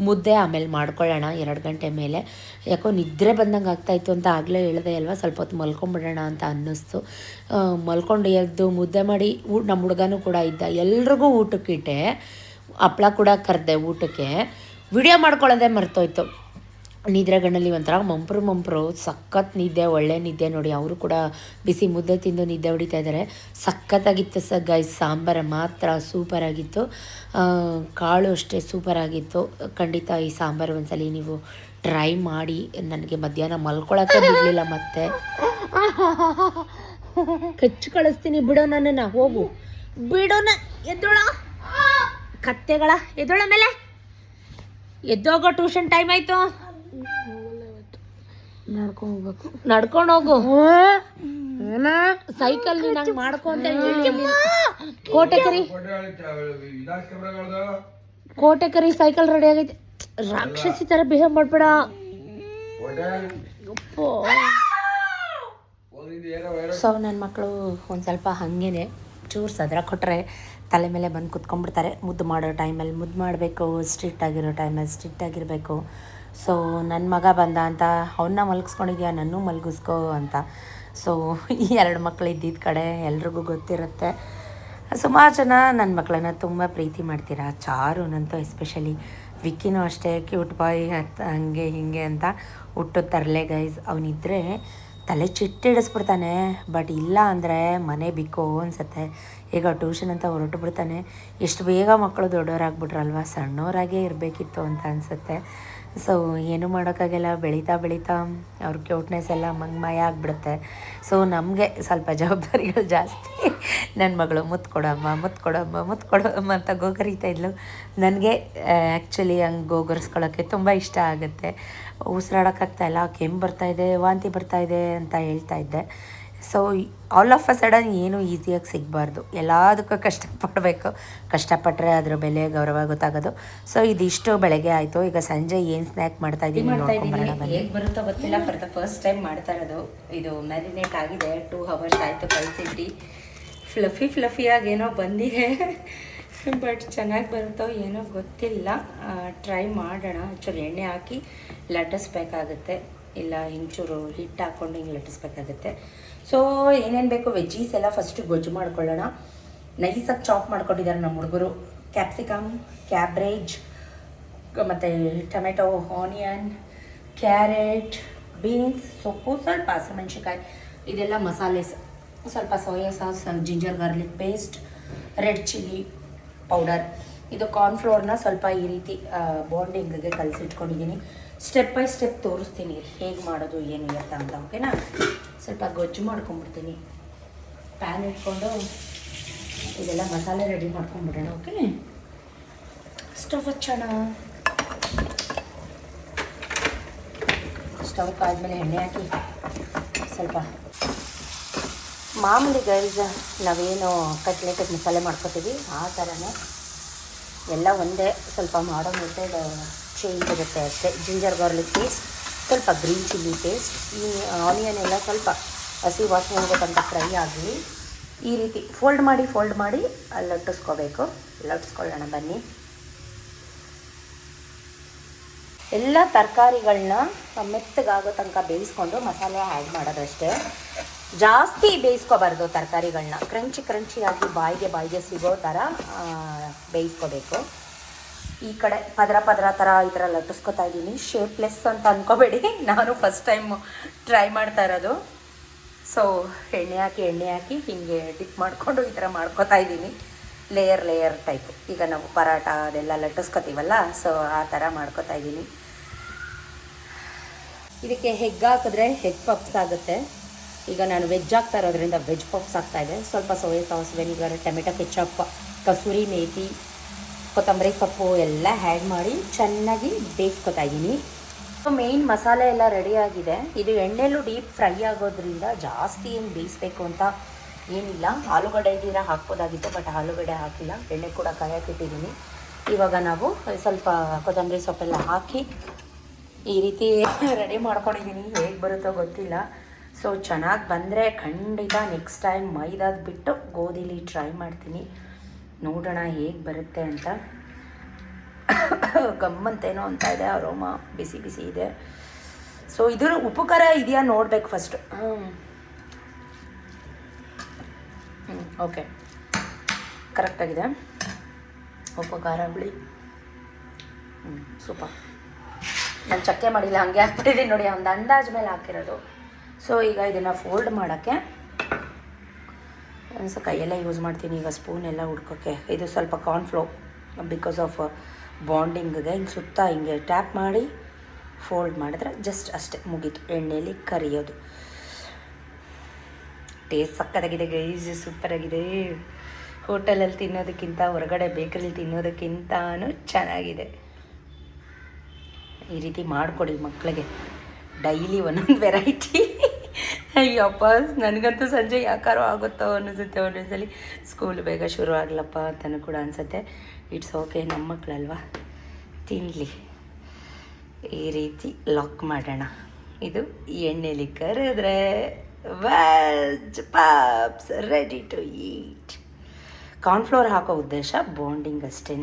ಮುದ್ದೆ ಆಮೇಲೆ ಮಾಡ್ಕೊಳ್ಳೋಣ 2 ಗಂಟೆ ಮೇಲೆ. ಯಾಕೋ ನಿದ್ರೆ ಬಂದಂಗೆ ಆಗ್ತಾಯಿತ್ತು ಅಂತ ಆಗಲೇ ಹೇಳಿದೆ ಅಲ್ವಾ, ಸ್ವಲ್ಪ ಹೊತ್ತು ಮಲ್ಕೊಂಬಿಡೋಣ ಅಂತ ಅನ್ನಿಸ್ತು. ಮಲ್ಕೊಂಡು ಎದ್ದು ಮುದ್ದೆ ಮಾಡಿ ನಮ್ಮ ಹುಡುಗನೂ ಕೂಡ ಇದ್ದ, ಎಲ್ರಿಗೂ ಊಟಕ್ಕೆ ಇಟ್ಟೆ. ಹಪ್ಳ ಕೂಡ ಕರೆದೆ ಊಟಕ್ಕೆ. ವಿಡಿಯೋ ಮಾಡ್ಕೊಳ್ಳೋದೇ ಮರ್ತೋಯ್ತು. ನಿದ್ರೆಗಣ್ಣಲ್ಲಿ ಒಂಥರ ಮಂಪ್ರು ಸಖತ್ ನಿದ್ದೆ, ಒಳ್ಳೆ ನಿದ್ದೆ ನೋಡಿ. ಅವರು ಕೂಡ ಬಿಸಿ ಮುದ್ದೆ ತಿಂದು ನಿದ್ದೆ ಹೊಡಿತಾ ಇದ್ದಾರೆ. ಸಖತ್ತಾಗಿತ್ತು ಗೈಸ್. ಸಾಂಬಾರು ಮಾತ್ರ ಸೂಪರಾಗಿತ್ತು, ಕಾಳು ಅಷ್ಟೇ ಸೂಪರಾಗಿತ್ತು. ಖಂಡಿತ ಈ ಸಾಂಬಾರು ಒಂದ್ಸಲಿ ನೀವು ಟ್ರೈ ಮಾಡಿ. ನನಗೆ ಮಧ್ಯಾಹ್ನ ಮಲ್ಕೊಳಕ್ಕೆ ಬಿಡಲಿಲ್ಲ, ಮತ್ತೆ ಕಚ್ಚು ಕಳಿಸ್ತೀನಿ. ಬಿಡೋ ನನ್ನನ್ನು, ಹೋಗು ಬಿಡೋಣ. ಎದ್ದೋಳ ಕತ್ತೆಗಳ, ಎದ್ದೋಳ ಮೇಲೆ ಎದ್ದೋಗೋ, ಟ್ಯೂಷನ್ ಟೈಮ್ ಆಯಿತು. ನಡ್ಕೊಂಡು ಹೋಗು. ಸೈಕಲ್ ನಂಗೆ ಮಾಡ್ಕೊ ಅಂತ ಹೇಳಿ. ಕೋಟೆಕರಿ ಸೈಕಲ್ ರೆಡಿ ಆಗೈತೆ. ರಾಕ್ಷಸಿ ತರ ಬಿಹೇವ್ ಮಾಡ್ಬೇಡ. ಸೊ ನನ್ನ ಮಕ್ಕಳು ಒಂದು ಸ್ವಲ್ಪ ಹಾಗೇನೆ ಚೂರು ಸದ್ರ ಕೊಟ್ಟರೆ ತಲೆ ಮೇಲೆ ಬಂದು ಕುತ್ಕೊಂಡ್ಬಿಡ್ತಾರೆ. ಮುದ್ದು ಮಾಡೋ ಟೈಮಲ್ಲಿ ಮುದ್ದು ಮಾಡಬೇಕು, ಸ್ಟ್ರಿಕ್ಟ್ ಆಗಿರೋ ಟೈಮಲ್ಲಿ ಸ್ಟ್ರಿಕ್ಟ್ ಆಗಿರಬೇಕು. ಸೊ ನನ್ನ ಮಗ ಬಂದ ಅಂತ ಅವನ್ನ ಮಲಗಿಸ್ಕೊಂಡಿದ್ಯಾ, ನನ್ನೂ ಮಲಗಿಸ್ಕೋ ಅಂತ. ಸೊ ಈ 2 ಮಕ್ಕಳು ಇದ್ದಿದ್ದ ಕಡೆ ಎಲ್ರಿಗೂ ಗೊತ್ತಿರುತ್ತೆ. ಸುಮಾರು ಜನ ನನ್ನ ಮಕ್ಕಳನ್ನ ತುಂಬ ಪ್ರೀತಿ ಮಾಡ್ತೀರಾ. ಚಾರುನಂತೂ ಎಸ್ಪೆಷಲಿ, ವಿಕ್ಕಿನೂ ಅಷ್ಟೇ ಕ್ಯೂಟ್ ಬಾಯ್ ಅಂತ ಹಂಗೆ ಹಿಂಗೆ ಅಂತ ಹುಟ್ಟು ತರಲೆ ಗೈಸ್. ಅವನಿದ್ದರೆ ತಲೆ ಚಿಟ್ಟಿಡಿಸ್ಬಿಡ್ತಾನೆ. ಬಟ್ ಇಲ್ಲ ಅಂದರೆ ಮನೆ ಬಿಕ್ಕೋ ಅನಿಸುತ್ತೆ. ಈಗ ಟ್ಯೂಷನ್ ಅಂತ ಹೊರಟು ಬಿಡ್ತಾನೆ. ಎಷ್ಟು ಬೇಗ ಮಕ್ಕಳು ದೊಡ್ಡವರಾಗ್ಬಿಟ್ರಲ್ವ, ಸಣ್ಣವರಾಗೇ ಇರಬೇಕಿತ್ತು ಅಂತ ಅನಿಸುತ್ತೆ. ಸೊ ಏನೂ ಮಾಡೋಕ್ಕಾಗಲ್ಲ, ಬೆಳೀತಾ ಅವ್ರ ಕ್ಯೂಟ್ನೆಸ್ ಎಲ್ಲ ಮಂಗಮಯ ಆಗಿಬಿಡುತ್ತೆ. ಸೊ ನಮಗೆ ಸ್ವಲ್ಪ ಜವಾಬ್ದಾರಿಗಳು ಜಾಸ್ತಿ. ನನ್ನ ಮಗಳು ಮುತ್ತು ಕೊಡಮ್ಮ ಅಂತ ಗೋಗರಿತಾ ಇದ್ಲು. ನನಗೆ ಆ್ಯಕ್ಚುಲಿ ಹಂಗೆ ಗೋಗರಿಸ್ಕೊಳ್ಳೋಕ್ಕೆ ತುಂಬ ಇಷ್ಟ ಆಗುತ್ತೆ. ಉಸಿರಾಡೋಕ್ಕಾಗ್ತಾಯಿಲ್ಲ, ಕೆಮ್ಮು ಬರ್ತಾಯಿದೆ, ವಾಂತಿ ಬರ್ತಾಯಿದೆ ಅಂತ ಹೇಳ್ತಾ ಇದ್ದೆ. So all of a sudden ಏನೂ ಈಸಿಯಾಗಿ ಸಿಗಬಾರ್ದು, ಎಲ್ಲದಕ್ಕೂ ಕಷ್ಟಪಡಬೇಕು. ಕಷ್ಟಪಟ್ಟರೆ ಅದರ ಬೆಲೆ, ಗೌರವ ಗೊತ್ತಾಗೋದು. ಸೊ ಇದಿಷ್ಟು ಬೆಳಗ್ಗೆ ಆಯಿತು. ಈಗ ಸಂಜೆ ಏನು ಸ್ನ್ಯಾಕ್ ಮಾಡ್ತಾಯಿದ್ದೀನಿ ನೋಡ್ಕೊಂಬರೋಣ ಬನ್ನಿ. ಹೇಗೆ ಬರುತ್ತೋ ಗೊತ್ತಿಲ್ಲ, ಫಾರ್ ದ ಫಸ್ಟ್ ಟೈಮ್ ಮಾಡ್ತಾ ಇರೋದು. ಇದು ಮ್ಯಾರಿನೇಟ್ ಆಗಿದೆ, 2 hours ಆಯಿತು ಕಳಿಸಿದ್ರಿ. ಫ್ಲಫಿಯಾಗಿ ಏನೋ ಬಂದಿದೆ, ಬಟ್ ಚೆನ್ನಾಗಿ ಬರುತ್ತೋ ಏನೋ ಗೊತ್ತಿಲ್ಲ. ಟ್ರೈ ಮಾಡೋಣ. ಒಂಚೂರು ಎಣ್ಣೆ ಹಾಕಿ ಲಟ್ಟಿಸ್ಬೇಕಾಗುತ್ತೆ, ಇಲ್ಲ ಹಿಂಚೂರು ಹಿಟ್ಟು ಹಾಕ್ಕೊಂಡು ಹಿಂಗೆ ಲಟ್ಟಿಸ್ಬೇಕಾಗುತ್ತೆ. ಸೊ ಏನೇನು ಬೇಕು ವೆಜ್ಜೀಸ್ ಎಲ್ಲ ಫಸ್ಟು ಗೊಜ್ಜು ಮಾಡ್ಕೊಳ್ಳೋಣ. ನೈಸಾಗಿ ಚಾಪ್ ಮಾಡ್ಕೊಂಡಿದ್ದಾರೆ ನಮ್ಮ ಹುಡುಗರು. ಕ್ಯಾಪ್ಸಿಕಮ್, ಕ್ಯಾಬ್ರೇಜ್, ಮತ್ತು ಟೊಮೆಟೊ, ಆನಿಯನ್, ಕ್ಯಾರೆಟ್, ಬೀನ್ಸ್, ಸೊಪ್ಪು, ಸ್ವಲ್ಪ ಹಸಿಮೆಣ್ಸಿಕಾಯಿ, ಇದೆಲ್ಲ ಮಸಾಲೆಸ್. ಸ್ವಲ್ಪ soya sauce, ginger garlic paste, red chilli powder. ಇದು ಕಾರ್ನ್ಫ್ಲೋರ್ನ ಸ್ವಲ್ಪ ಈ ರೀತಿ ಬಾಂಡಿಂಗ್ಗೆ ಕಲಸಿಟ್ಕೊಂಡಿದ್ದೀನಿ. ಸ್ಟೆಪ್ ಬೈ ಸ್ಟೆಪ್ ತೋರಿಸ್ತೀನಿ ಹೇಗೆ ಮಾಡೋದು ಏನು ಎತ್ತ ಅಂತ, ಓಕೆನಾ. ಸ್ವಲ್ಪ ಗೊಜ್ಜು ಮಾಡ್ಕೊಂಬಿಡ್ತೀನಿ. ಪ್ಯಾನ್ ಇಟ್ಕೊಂಡು ಇದೆಲ್ಲ ಮಸಾಲೆ ರೆಡಿ ಮಾಡ್ಕೊಂಬಿಡೋಣ, ಓಕೆ. ಸ್ಟವ್ ಹಚ್ಚೋಣ. ಸ್ಟವ್ ಕಾದ್ಮೇಲೆ ಎಣ್ಣೆ ಹಾಕಿ ಸ್ವಲ್ಪ ಮಾಮೂಲಿ ಗೈಸ್ ನಾವೇನು ಕಟ್ಲೆಟಿಗೆ ಮಸಾಲೆ ಮಾಡ್ಕೊತೀವಿ ಆ ಥರನೇ ಎಲ್ಲ ಒಂದೇ. ಸ್ವಲ್ಪ ಮಾಡೋ ಮೆಥಡ್ ಚೇಂಜ್ ಇರುತ್ತೆ ಅಷ್ಟೇ. ಜಿಂಜರ್ ಗಾರ್ಲಿಕ್ ಪೇಸ್ಟ್, ಸ್ವಲ್ಪ ಗ್ರೀನ್ ಚಿಲ್ಲಿ ಪೇಸ್ಟ್, ಈ ಆನಿಯನ್ ಎಲ್ಲ ಸ್ವಲ್ಪ ಹಸಿ ವಾಸನೆ ಹೋಗೋಕ್ಕಂತ ಫ್ರೈ ಆಗಲಿ. ಈ ರೀತಿ ಫೋಲ್ಡ್ ಮಾಡಿ ಲಟ್ಟಿಸ್ಕೋಬೇಕು. ಲಟ್ಟಿಸ್ಕೊಳ್ಳೋಣ ಬನ್ನಿ. ಎಲ್ಲ ತರಕಾರಿಗಳನ್ನ ಮೆತ್ತಗಾಗೋ ತನಕ ಬೇಯಿಸ್ಕೊಂಡು ಮಸಾಲೆ ಆ್ಯಡ್ ಮಾಡೋದಷ್ಟೇ. ಜಾಸ್ತಿ ಬೇಯಿಸ್ಕೋಬಾರ್ದು ತರಕಾರಿಗಳನ್ನ, ಕ್ರಂಚಿಯಾಗಿ ಬಾಯಿಗೆ ಸಿಗೋ ಥರ ಬೇಯಿಸ್ಕೋಬೇಕು. ಈ ಕಡೆ ಪದರ ಥರ ಈ ಥರ ಲಟ್ಟಿಸ್ಕೊತಾ ಇದ್ದೀನಿ. ಶೇಪ್ಲೆಸ್ ಅಂತ ಅಂದ್ಕೋಬೇಡಿ, ನಾನು ಫಸ್ಟ್ ಟೈಮ್ ಟ್ರೈ ಮಾಡ್ತಾ ಇರೋದು. ಸೊ ಎಣ್ಣೆ ಹಾಕಿ ಹಿಂಗೆ ಡಿಪ್ ಮಾಡಿಕೊಂಡು ಈ ಥರ ಮಾಡ್ಕೊತಾ ಇದ್ದೀನಿ. Layer type. ಈಗ ನಾವು ಪರಾಟ ಅದೆಲ್ಲ ಲಟ್ಟಿಸ್ಕೊತೀವಲ್ಲ, ಸೊ ಆ ಥರ ಮಾಡ್ಕೊತಾ ಇದ್ದೀನಿ. ಇದಕ್ಕೆ ಹೆಗ್ ಹಾಕಿದ್ರೆ ಹೆಗ್ ಪಪ್ಸ್ ಆಗುತ್ತೆ. ಈಗ ನಾನು ವೆಜ್ ಹಾಕ್ತಾ ಇರೋದ್ರಿಂದ ವೆಜ್ ಪಪ್ಸ್ ಆಗ್ತಾಯಿದೆ. ಸ್ವಲ್ಪ soya sauce, vinegar, tomato ketchup, kasuri methi, ಕೊತ್ತಂಬರಿ ಸೊಪ್ಪು ಎಲ್ಲ ಆ್ಯಡ್ ಮಾಡಿ ಚೆನ್ನಾಗಿ ಬೇಯಿಸ್ಕೊತಾ ಇದ್ದೀನಿ. ಮೇಯ್ನ್ ಮಸಾಲೆ ಎಲ್ಲ ರೆಡಿಯಾಗಿದೆ. ಇದು ಎಣ್ಣೆಲೂ ಡೀಪ್ ಫ್ರೈ ಆಗೋದ್ರಿಂದ ಜಾಸ್ತಿ ಏನು ಬೇಯಿಸ್ಬೇಕು ಅಂತ ಏನಿಲ್ಲ. ಆಲೂಗಡ್ಡೆ ಇದೀರ ಹಾಕ್ಬೋದಾಗಿತ್ತು, ಬಟ್ ಆಲೂಗಡ್ಡೆ ಹಾಕಿಲ್ಲ. ಎಣ್ಣೆ ಕೂಡ ಕಾಯಕ್ಕಿಟ್ಟಿದ್ದೀನಿ. ಇವಾಗ ನಾವು ಸ್ವಲ್ಪ ಕೊತ್ತಂಬರಿ ಸೊಪ್ಪೆಲ್ಲ ಹಾಕಿ ಈ ರೀತಿ ರೆಡಿ ಮಾಡ್ಕೊಂಡಿದ್ದೀನಿ. ಹೇಗೆ ಬರುತ್ತೋ ಗೊತ್ತಿಲ್ಲ. ಸೊ ಚೆನ್ನಾಗಿ ಬಂದರೆ ಖಂಡಿತ ನೆಕ್ಸ್ಟ್ ಟೈಮ್ ಮೈದಾದ ಬಿಟ್ಟು ಗೋಧಿಲಿ ಟ್ರೈ ಮಾಡ್ತೀನಿ. ನೋಡೋಣ ಹೇಗೆ ಬರುತ್ತೆ ಅಂತ. ಗಮ್ಮಂತೇನೋ ಅಂತ ಇದೆ, ಅರೋಮ ಬಿಸಿ ಬಿಸಿ ಇದೆ. ಸೊ ಇದ್ರ ಉಪ್ಪು ಖಾರ ಇದೆಯಾ ನೋಡಬೇಕು ಫಸ್ಟು. ಓಕೆ, ಕರೆಕ್ಟಾಗಿದೆ. ಉಪ್ಪು ಖಾರ ಹುಳಿ ಸೂಪರ್. ನಾನು ಚಕ್ಕೆ ಮಾಡಿಲ್ಲ, ಹಂಗೆ ಹಾಕ್ಬಿಟ್ಟಿದ್ದೀನಿ ನೋಡಿ, ಒಂದು ಅಂದಾಜು ಮೇಲೆ ಹಾಕಿರೋದು. ಸೊ ಈಗ ಇದನ್ನು ಫೋಲ್ಡ್ ಮಾಡೋಕ್ಕೆ ಒಂದು ಕೈಯೆಲ್ಲ ಯೂಸ್ ಮಾಡ್ತೀನಿ. ಈಗ ಸ್ಪೂನ್ ಎಲ್ಲ ಹುಡ್ಕೋಕ್ಕೆ ಇದು ಸ್ವಲ್ಪ ಕಾರ್ನ್ಫ್ಲೋ ಬಿಕಾಸ್ ಆಫ್ ಬಾಂಡಿಂಗ್ಗೆ ಹಿಂಗೆ ಸುತ್ತ ಹಿಂಗೆ ಟ್ಯಾಪ್ ಮಾಡಿ ಫೋಲ್ಡ್ ಮಾಡಿದ್ರೆ ಜಸ್ಟ್ ಅಷ್ಟೇ, ಮುಗೀತು. ಎಣ್ಣೆಯಲ್ಲಿ ಕರಿಯೋದು. ಟೇಸ್ಟ್ ಸಕ್ಕತ್ತಾಗಿದೆ ಗೈಸ್, ಸೂಪರಾಗಿದೆ. ಹೋಟೆಲಲ್ಲಿ ತಿನ್ನೋದಕ್ಕಿಂತ ಹೊರಗಡೆ ಬೇಕರಿಲಿ ತಿನ್ನೋದಕ್ಕಿಂತನೂ ಚೆನ್ನಾಗಿದೆ. ಈ ರೀತಿ ಮಾಡಿಕೊಡಿ ಮಕ್ಕಳಿಗೆ, ಡೈಲಿ ಒಂದೊಂದು ವೆರೈಟಿ. ಅಯ್ಯಪ್ಪ, ನನಗಂತೂ ಸಂಜೆ ಯಾಕಾರೋ ಆಗುತ್ತೋ ಅನ್ನಿಸುತ್ತೆ ಒಂದೊಂದ್ಸಲಿ. ಸ್ಕೂಲ್ ಬೇಗ ಶುರು ಆಗ್ಲಪ್ಪ ಅಂತಲೂ ಕೂಡ ಅನಿಸುತ್ತೆ. ಇಟ್ಸ್ ಓಕೆ, ನಮ್ಮ ಮಕ್ಕಳಲ್ವಾ, ತಿನ್ನಲಿ. ಈ ರೀತಿ ಲಾಕ್ ಮಾಡೋಣ. ಇದು ಎಣ್ಣೆಲಿ ಕರೆದ್ರೆ veg puffs ready to eat. Cornflour ಹಾಕೋ ಉದ್ದೇಶ ಬಾಂಡಿಂಗ್ ಅಷ್ಟೇ.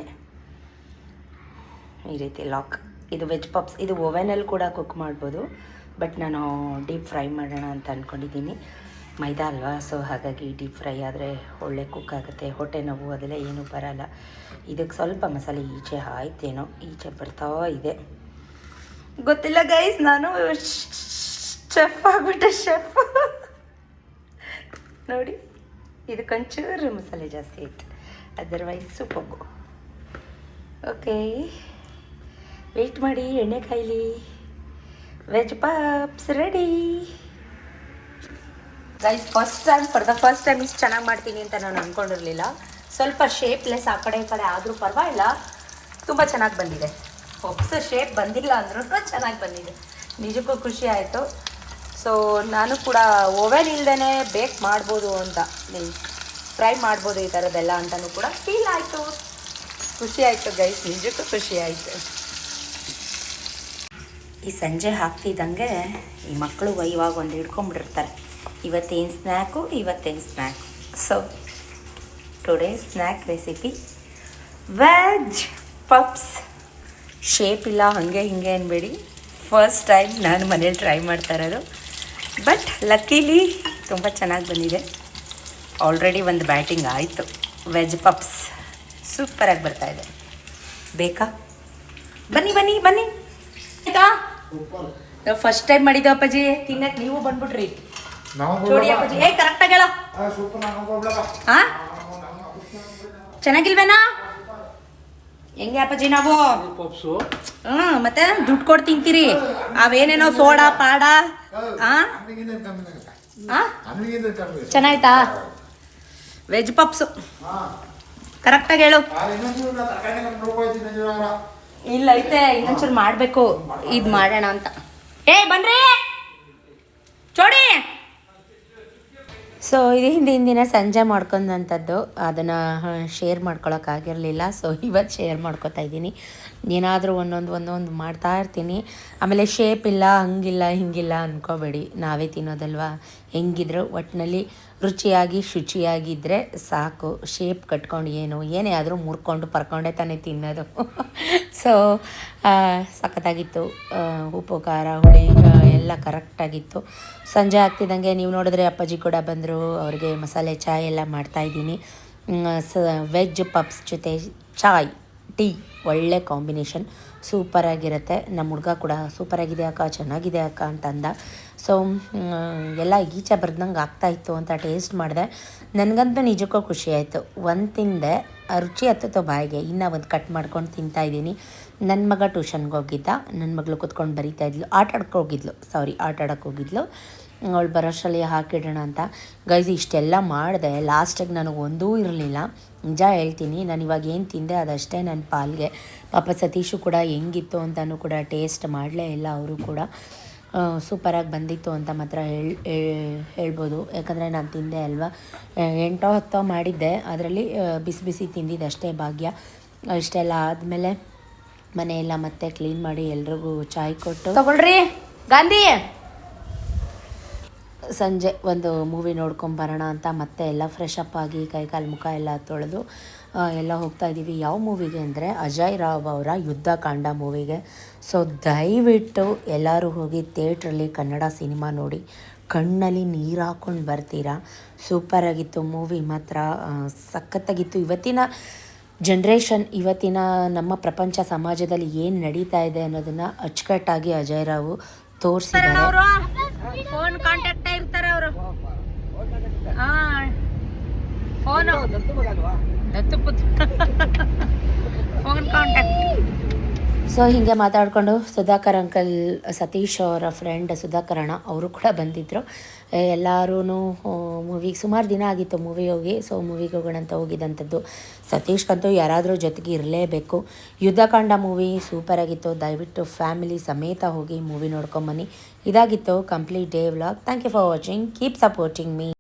ಈ ರೀತಿ ಲಾಕ್. ಇದು ವೆಜ್ ಪಪ್ಸ್. ಇದು ಓವೆನಲ್ಲಿ ಕೂಡ ಕುಕ್ ಮಾಡ್ಬೋದು, ಬಟ್ ನಾನು ಡೀಪ್ ಫ್ರೈ ಮಾಡೋಣ ಅಂತ ಅಂದ್ಕೊಂಡಿದ್ದೀನಿ. ಮೈದಾ ಅಲ್ವಾ, ಸೊ ಹಾಗಾಗಿ ಡೀಪ್ ಫ್ರೈ ಆದರೆ ಒಳ್ಳೆ ಕುಕ್ ಆಗುತ್ತೆ. ಹೊಟ್ಟೆ ನೋವು ಅದೆಲ್ಲ ಏನೂ ಬರೋಲ್ಲ. ಇದಕ್ಕೆ ಸ್ವಲ್ಪ ಮಸಾಲೆ ಈಚೆ ಆಯ್ತೇನೋ, ಈಚೆ ಬರ್ತಾ ಇದೆ, ಗೊತ್ತಿಲ್ಲ ಗೈಸ್. ನಾನು ಶೆಫ್ ಆಗ್ಬಿಟ್ಟೆ, ಶೆಫ್. ನೋಡಿ, ಇದಕ್ಕೊಂಚೂರು ಮಸಾಲೆ ಜಾಸ್ತಿ ಆಯಿತು, ಅದರ್ವೈಸ್ ಸೂಪರ್ಬು. ಓಕೆ, ವೆಯ್ಟ್ ಮಾಡಿ, ಎಣ್ಣೆ ಕಾಯಿಲಿ. Veg puffs ready guys. For the first time ಇಷ್ಟು ಚೆನ್ನಾಗಿ ಮಾಡ್ತೀನಿ ಅಂತ ನಾನು ಅಂದ್ಕೊಂಡಿರಲಿಲ್ಲ. ಸ್ವಲ್ಪ ಶೇಪ್ಲೆಸ್ ಆ ಕಡೆ ಈ ಕಡೆ ಆದರೂ ಪರವಾಗಿಲ್ಲ, ತುಂಬ ಚೆನ್ನಾಗಿ ಬಂದಿದೆ. ಪಪ್ಸ್ ಶೇಪ್ ಬಂದಿಲ್ಲ ಅಂದ್ರೂ ಚೆನ್ನಾಗಿ ಬಂದಿದೆ. ನಿಜಕ್ಕೂ ಖುಷಿ ಆಯಿತು. ಸೊ ನಾನು ಕೂಡ ಓವೆನ್ ಇಲ್ದೇ ಬೇಕ್ ಮಾಡ್ಬೋದು ಅಂತ, ಫ್ರೈ ಮಾಡ್ಬೋದು ಈ ಥರದ್ದೆಲ್ಲ ಅಂತಲೂ ಕೂಡ ಫೀಲ್ ಆಯಿತು. ಖುಷಿ ಆಯಿತು ಗೈಸ್, ನಿಜಕ್ಕೂ ಖುಷಿ ಆಯಿತು. ಈ ಸಂಜೆ ಹಾಕ್ತಿದ್ದಂಗೆ ಈ ಮಕ್ಕಳು ಇವಾಗ ಒಂದು ಹಿಡ್ಕೊಂಡ್ಬಿಟ್ಟಿರ್ತಾರೆ, ಇವತ್ತೇನು snack. So today snack recipe veg puffs. Shape ಇಲ್ಲ, ಹಾಗೆ ಹಿಂಗೆ ಅನ್ಬೇಡಿ, ಫಸ್ಟ್ ಟೈಮ್ ನಾನು ಮನೇಲಿ ಟ್ರೈ ಮಾಡ್ತಾ ಇರೋದು. ಬಟ್ ಲಕ್ಕೀಲಿ ತುಂಬ ಚೆನ್ನಾಗಿ ಬಂದಿದೆ. ಆಲ್ರೆಡಿ ಒಂದು ಬ್ಯಾಟಿಂಗ್ ಆಯಿತು. ವೆಜ್ ಪಪ್ಸ್ ಸೂಪರಾಗಿ ಬರ್ತಾಯಿದೆ. ಬೇಕಾ? ಬನ್ನಿ ಆಯಿತಾ? ಫಸ್ಟ್ ಟೈಮ್ ಮಾಡಿದ್ದು ಅಪ್ಪಾಜಿ, ತಿನ್ನಕ್ಕೆ ನೀವು ಬಂದ್ಬಿಟ್ರಿ ನೋಡಿ ಅಪ್ಪಾಜಿ. ಕರೆಕ್ಟಾಗಿ ಹೇಳ. ಹಾಂ, ಚೆನ್ನಾಗಿಲ್ವೇನಾ? ಹೆಂಗೆ ಅಪ್ಪಾಜಿ ನಾವು? ಮತ್ತೆ ದುಡ್ಡು ಕೊಟ್ಟು ತಿಂತೀರಿ ಅವೇನೇನೋ ಸೋಡಾ ಪಾಡ. ಚೆನ್ನಾಯ್ತಾ ವೆಜ್ ಪಪ್ಸು? ಕರೆಕ್ಟಾಗಿ ಹೇಳು. ಇಲ್ಲ ಐತೆ, ಇನ್ನೊಂಚೂರು ಮಾಡಬೇಕು. ಇದು ಮಾಡೋಣ ಅಂತ. ಬನ್ರಿ ಚೋಡಿ. ಸೊ ಇದು ಹಿಂದಿನ ಸಂಜೆ ಮಾಡ್ಕೊಂಡಂಥದ್ದು, ಅದನ್ನು ಶೇರ್ ಮಾಡ್ಕೊಳಕ್ಕಾಗಿರಲಿಲ್ಲ. ಸೊ ಇವತ್ತು ಶೇರ್ ಮಾಡ್ಕೊತಾ ಇದ್ದೀನಿ. ಏನಾದರೂ ಒಂದೊಂದು ಮಾಡ್ತಾ ಇರ್ತೀನಿ. ಆಮೇಲೆ ಶೇಪ್ ಇಲ್ಲ, ಹಂಗಿಲ್ಲ ಹಿಂಗಿಲ್ಲ ಅಂದ್ಕೋಬೇಡಿ, ನಾವೇ ತಿನ್ನೋದಲ್ವಾ. ಹೆಂಗಿದ್ರು ಒಟ್ಟಿನಲ್ಲಿ ರುಚಿಯಾಗಿ ಶುಚಿಯಾಗಿದ್ದರೆ ಸಾಕು. ಶೇಪ್ ಕಟ್ಕೊಂಡು ಏನೇ ಆದರೂ ಮುರ್ಕೊಂಡು ಪರ್ಕೊಂಡೇ ತಾನೇ ತಿನ್ನೋದು. ಸೊ ಸಖತ್ತಾಗಿತ್ತು. ಉಪ್ಪು ಖಾರ ಹುಳಿ ಎಲ್ಲ ಕರೆಕ್ಟಾಗಿತ್ತು. ಸಂಜೆ ಆಗ್ತಿದ್ದಂಗೆ ನೀವು ನೋಡಿದ್ರೆ ಅಪ್ಪಾಜಿ ಕೂಡ ಬಂದರು. ಅವ್ರಿಗೆ ಮಸಾಲೆ ಚಾಯ್ ಎಲ್ಲ ಮಾಡ್ತಾಯಿದ್ದೀನಿ. ವೆಜ್ ಪಪ್ಸ್ ಜೊತೆ ಚಾಯ್ ಟೀ ಒಳ್ಳೆ ಕಾಂಬಿನೇಷನ್, ಸೂಪರಾಗಿರುತ್ತೆ. ನಮ್ಮ ಹುಡುಗ ಕೂಡ ಸೂಪರಾಗಿದೆ ಅಕ್ಕ, ಚೆನ್ನಾಗಿದೆ ಅಕ್ಕ ಅಂತಂದ. ಸೊ ಎಲ್ಲ ಈಚೆ ಬರ್ದಂಗೆ ಆಗ್ತಾಯಿತ್ತು ಅಂತ ಟೇಸ್ಟ್ ಮಾಡಿದೆ. ನನಗಂತೂ ನಿಜಕ್ಕೂ ಖುಷಿ ಆಯಿತು. ಒಂದು ತಿಂದೆ, ರುಚಿ ಹತ್ತಿತ್ತು ಬಾಯಿಗೆ, ಇನ್ನೂ ಒಂದು ಕಟ್ ಮಾಡ್ಕೊಂಡು ತಿಂತಾಯಿದ್ದೀನಿ. ನನ್ನ ಮಗ ಟ್ಯೂಷನ್ಗೆ ಹೋಗಿದ್ದ, ನನ್ನ ಮಗಳು ಕೂತ್ಕೊಂಡು ಬರೀತಾಯಿದ್ಲು, ಆಟ ಆಡೋಕ್ಕೆ ಹೋಗಿದ್ಲು. ಅವಳು ಬರೋಷ್ಟರಲ್ಲಿ ಹಾಕಿಡೋಣ ಅಂತ. ಗೈಸ್ ಇಷ್ಟೆಲ್ಲ ಮಾಡಿದೆ, ಲಾಸ್ಟಿಗೆ ನನಗೆ ಒಂದೂ ಇರಲಿಲ್ಲ. ನಿಜ ಹೇಳ್ತೀನಿ, ನಾನು ಇವಾಗ ಏನು ತಿಂದೆ ಅದಷ್ಟೇ ನನ್ನ ಪಾಲ್ಗೆ. ಪಾಪ ಸತೀಶು ಕೂಡ ಹೆಂಗಿತ್ತು ಅಂತಲೂ ಕೂಡ ಟೇಸ್ಟ್ ಮಾಡಲೇ ಇಲ್ಲ. ಅವರು ಕೂಡ ಸೂಪರಾಗಿ ಬಂದಿತ್ತು ಅಂತ ಮಾತ್ರ ಹೇಳ್ಬೋದು. ಯಾಕಂದರೆ ನಾನು ತಿಂದೆ ಅಲ್ವಾ, 8-10 ಮಾಡಿದ್ದೆ, ಅದರಲ್ಲಿ ಬಿಸಿ ಬಿಸಿ ತಿಂದಿದ್ದಷ್ಟೇ ಭಾಗ್ಯ. ಇಷ್ಟೆಲ್ಲ ಆದಮೇಲೆ ಮನೆಯೆಲ್ಲ ಮತ್ತೆ ಕ್ಲೀನ್ ಮಾಡಿ ಎಲ್ರಿಗೂ ಚಾಯ್ ಕೊಟ್ಟು ತಗೊಳ್ರಿ ಗಾಂಧಿ. ಸಂಜೆ ಒಂದು ಮೂವಿ ನೋಡ್ಕೊಂಬರೋಣ ಅಂತ ಮತ್ತೆ ಎಲ್ಲ ಫ್ರೆಶ್ ಅಪ್ ಆಗಿ ಕೈಕಾಲು ಮುಖ ಎಲ್ಲ ತೊಳೆದು ಎಲ್ಲ ಹೋಗ್ತಾಯಿದ್ದೀವಿ. ಯಾವ ಮೂವಿಗೆ ಅಂದರೆ ಅಜಯ್ ರಾವ್ ಅವರ ಯುದ್ಧಕಾಂಡ ಮೂವಿಗೆ. ಸೊ ದಯವಿಟ್ಟು ಎಲ್ಲರೂ ಹೋಗಿ ಥಿಯೇಟ್ರಲ್ಲಿ ಕನ್ನಡ ಸಿನಿಮಾ ನೋಡಿ, ಕಣ್ಣಲ್ಲಿ ನೀರು ಹಾಕ್ಕೊಂಡು ಬರ್ತೀರಾ. ಸೂಪರಾಗಿತ್ತು ಮೂವಿ ಮಾತ್ರ, ಸಖತ್ತಾಗಿತ್ತು. ಇವತ್ತಿನ ಜನ್ರೇಷನ್, ಇವತ್ತಿನ ನಮ್ಮ ಪ್ರಪಂಚ ಸಮಾಜದಲ್ಲಿ ಏನು ನಡೀತಾ ಇದೆ ಅನ್ನೋದನ್ನು ಅಚ್ಚುಕಟ್ಟಾಗಿ ಅಜಯ್ ರಾವ್ ತೋರಿಸಿದ್ದಾರೆ. ಫೋನ್ ಕಾಂಟ್ಯಾಕ್ಟ್ ಇರ್ತಾರೆ ಅವರು. Phone phone contact. ಸೊ ಹೀಗೆ ಮಾತಾಡಿಕೊಂಡು ಸುಧಾಕರ್ ಅಂಕಲ್, ಸತೀಶ್ ಅವರ ಫ್ರೆಂಡ್ ಸುಧಾಕರ್ ಅಣ್ಣ ಅವರು ಕೂಡ ಬಂದಿದ್ದರು. ಎಲ್ಲರೂ ಮೂವಿಗೆ ಸುಮಾರು ದಿನ ಆಗಿತ್ತು ಮೂವಿ ಹೋಗಿ. ಸೊ ಮೂವಿಗೆ ಹೋಗೋಣ ಅಂತ ಹೋಗಿದ್ದಂಥದ್ದು. ಸತೀಶ್ಗಂತೂ ಯಾರಾದರೂ ಜೊತೆಗೆ ಇರಲೇಬೇಕು. ಯುದ್ಧಕಾಂಡ ಮೂವಿ ಸೂಪರಾಗಿತ್ತು. ದಯವಿಟ್ಟು ಫ್ಯಾಮಿಲಿ ಸಮೇತ ಹೋಗಿ ಮೂವಿ ನೋಡ್ಕೊಂಬನ್ನಿ. ಇದಾಗಿತ್ತು complete day vlog. Thank you for watching. Keep supporting me.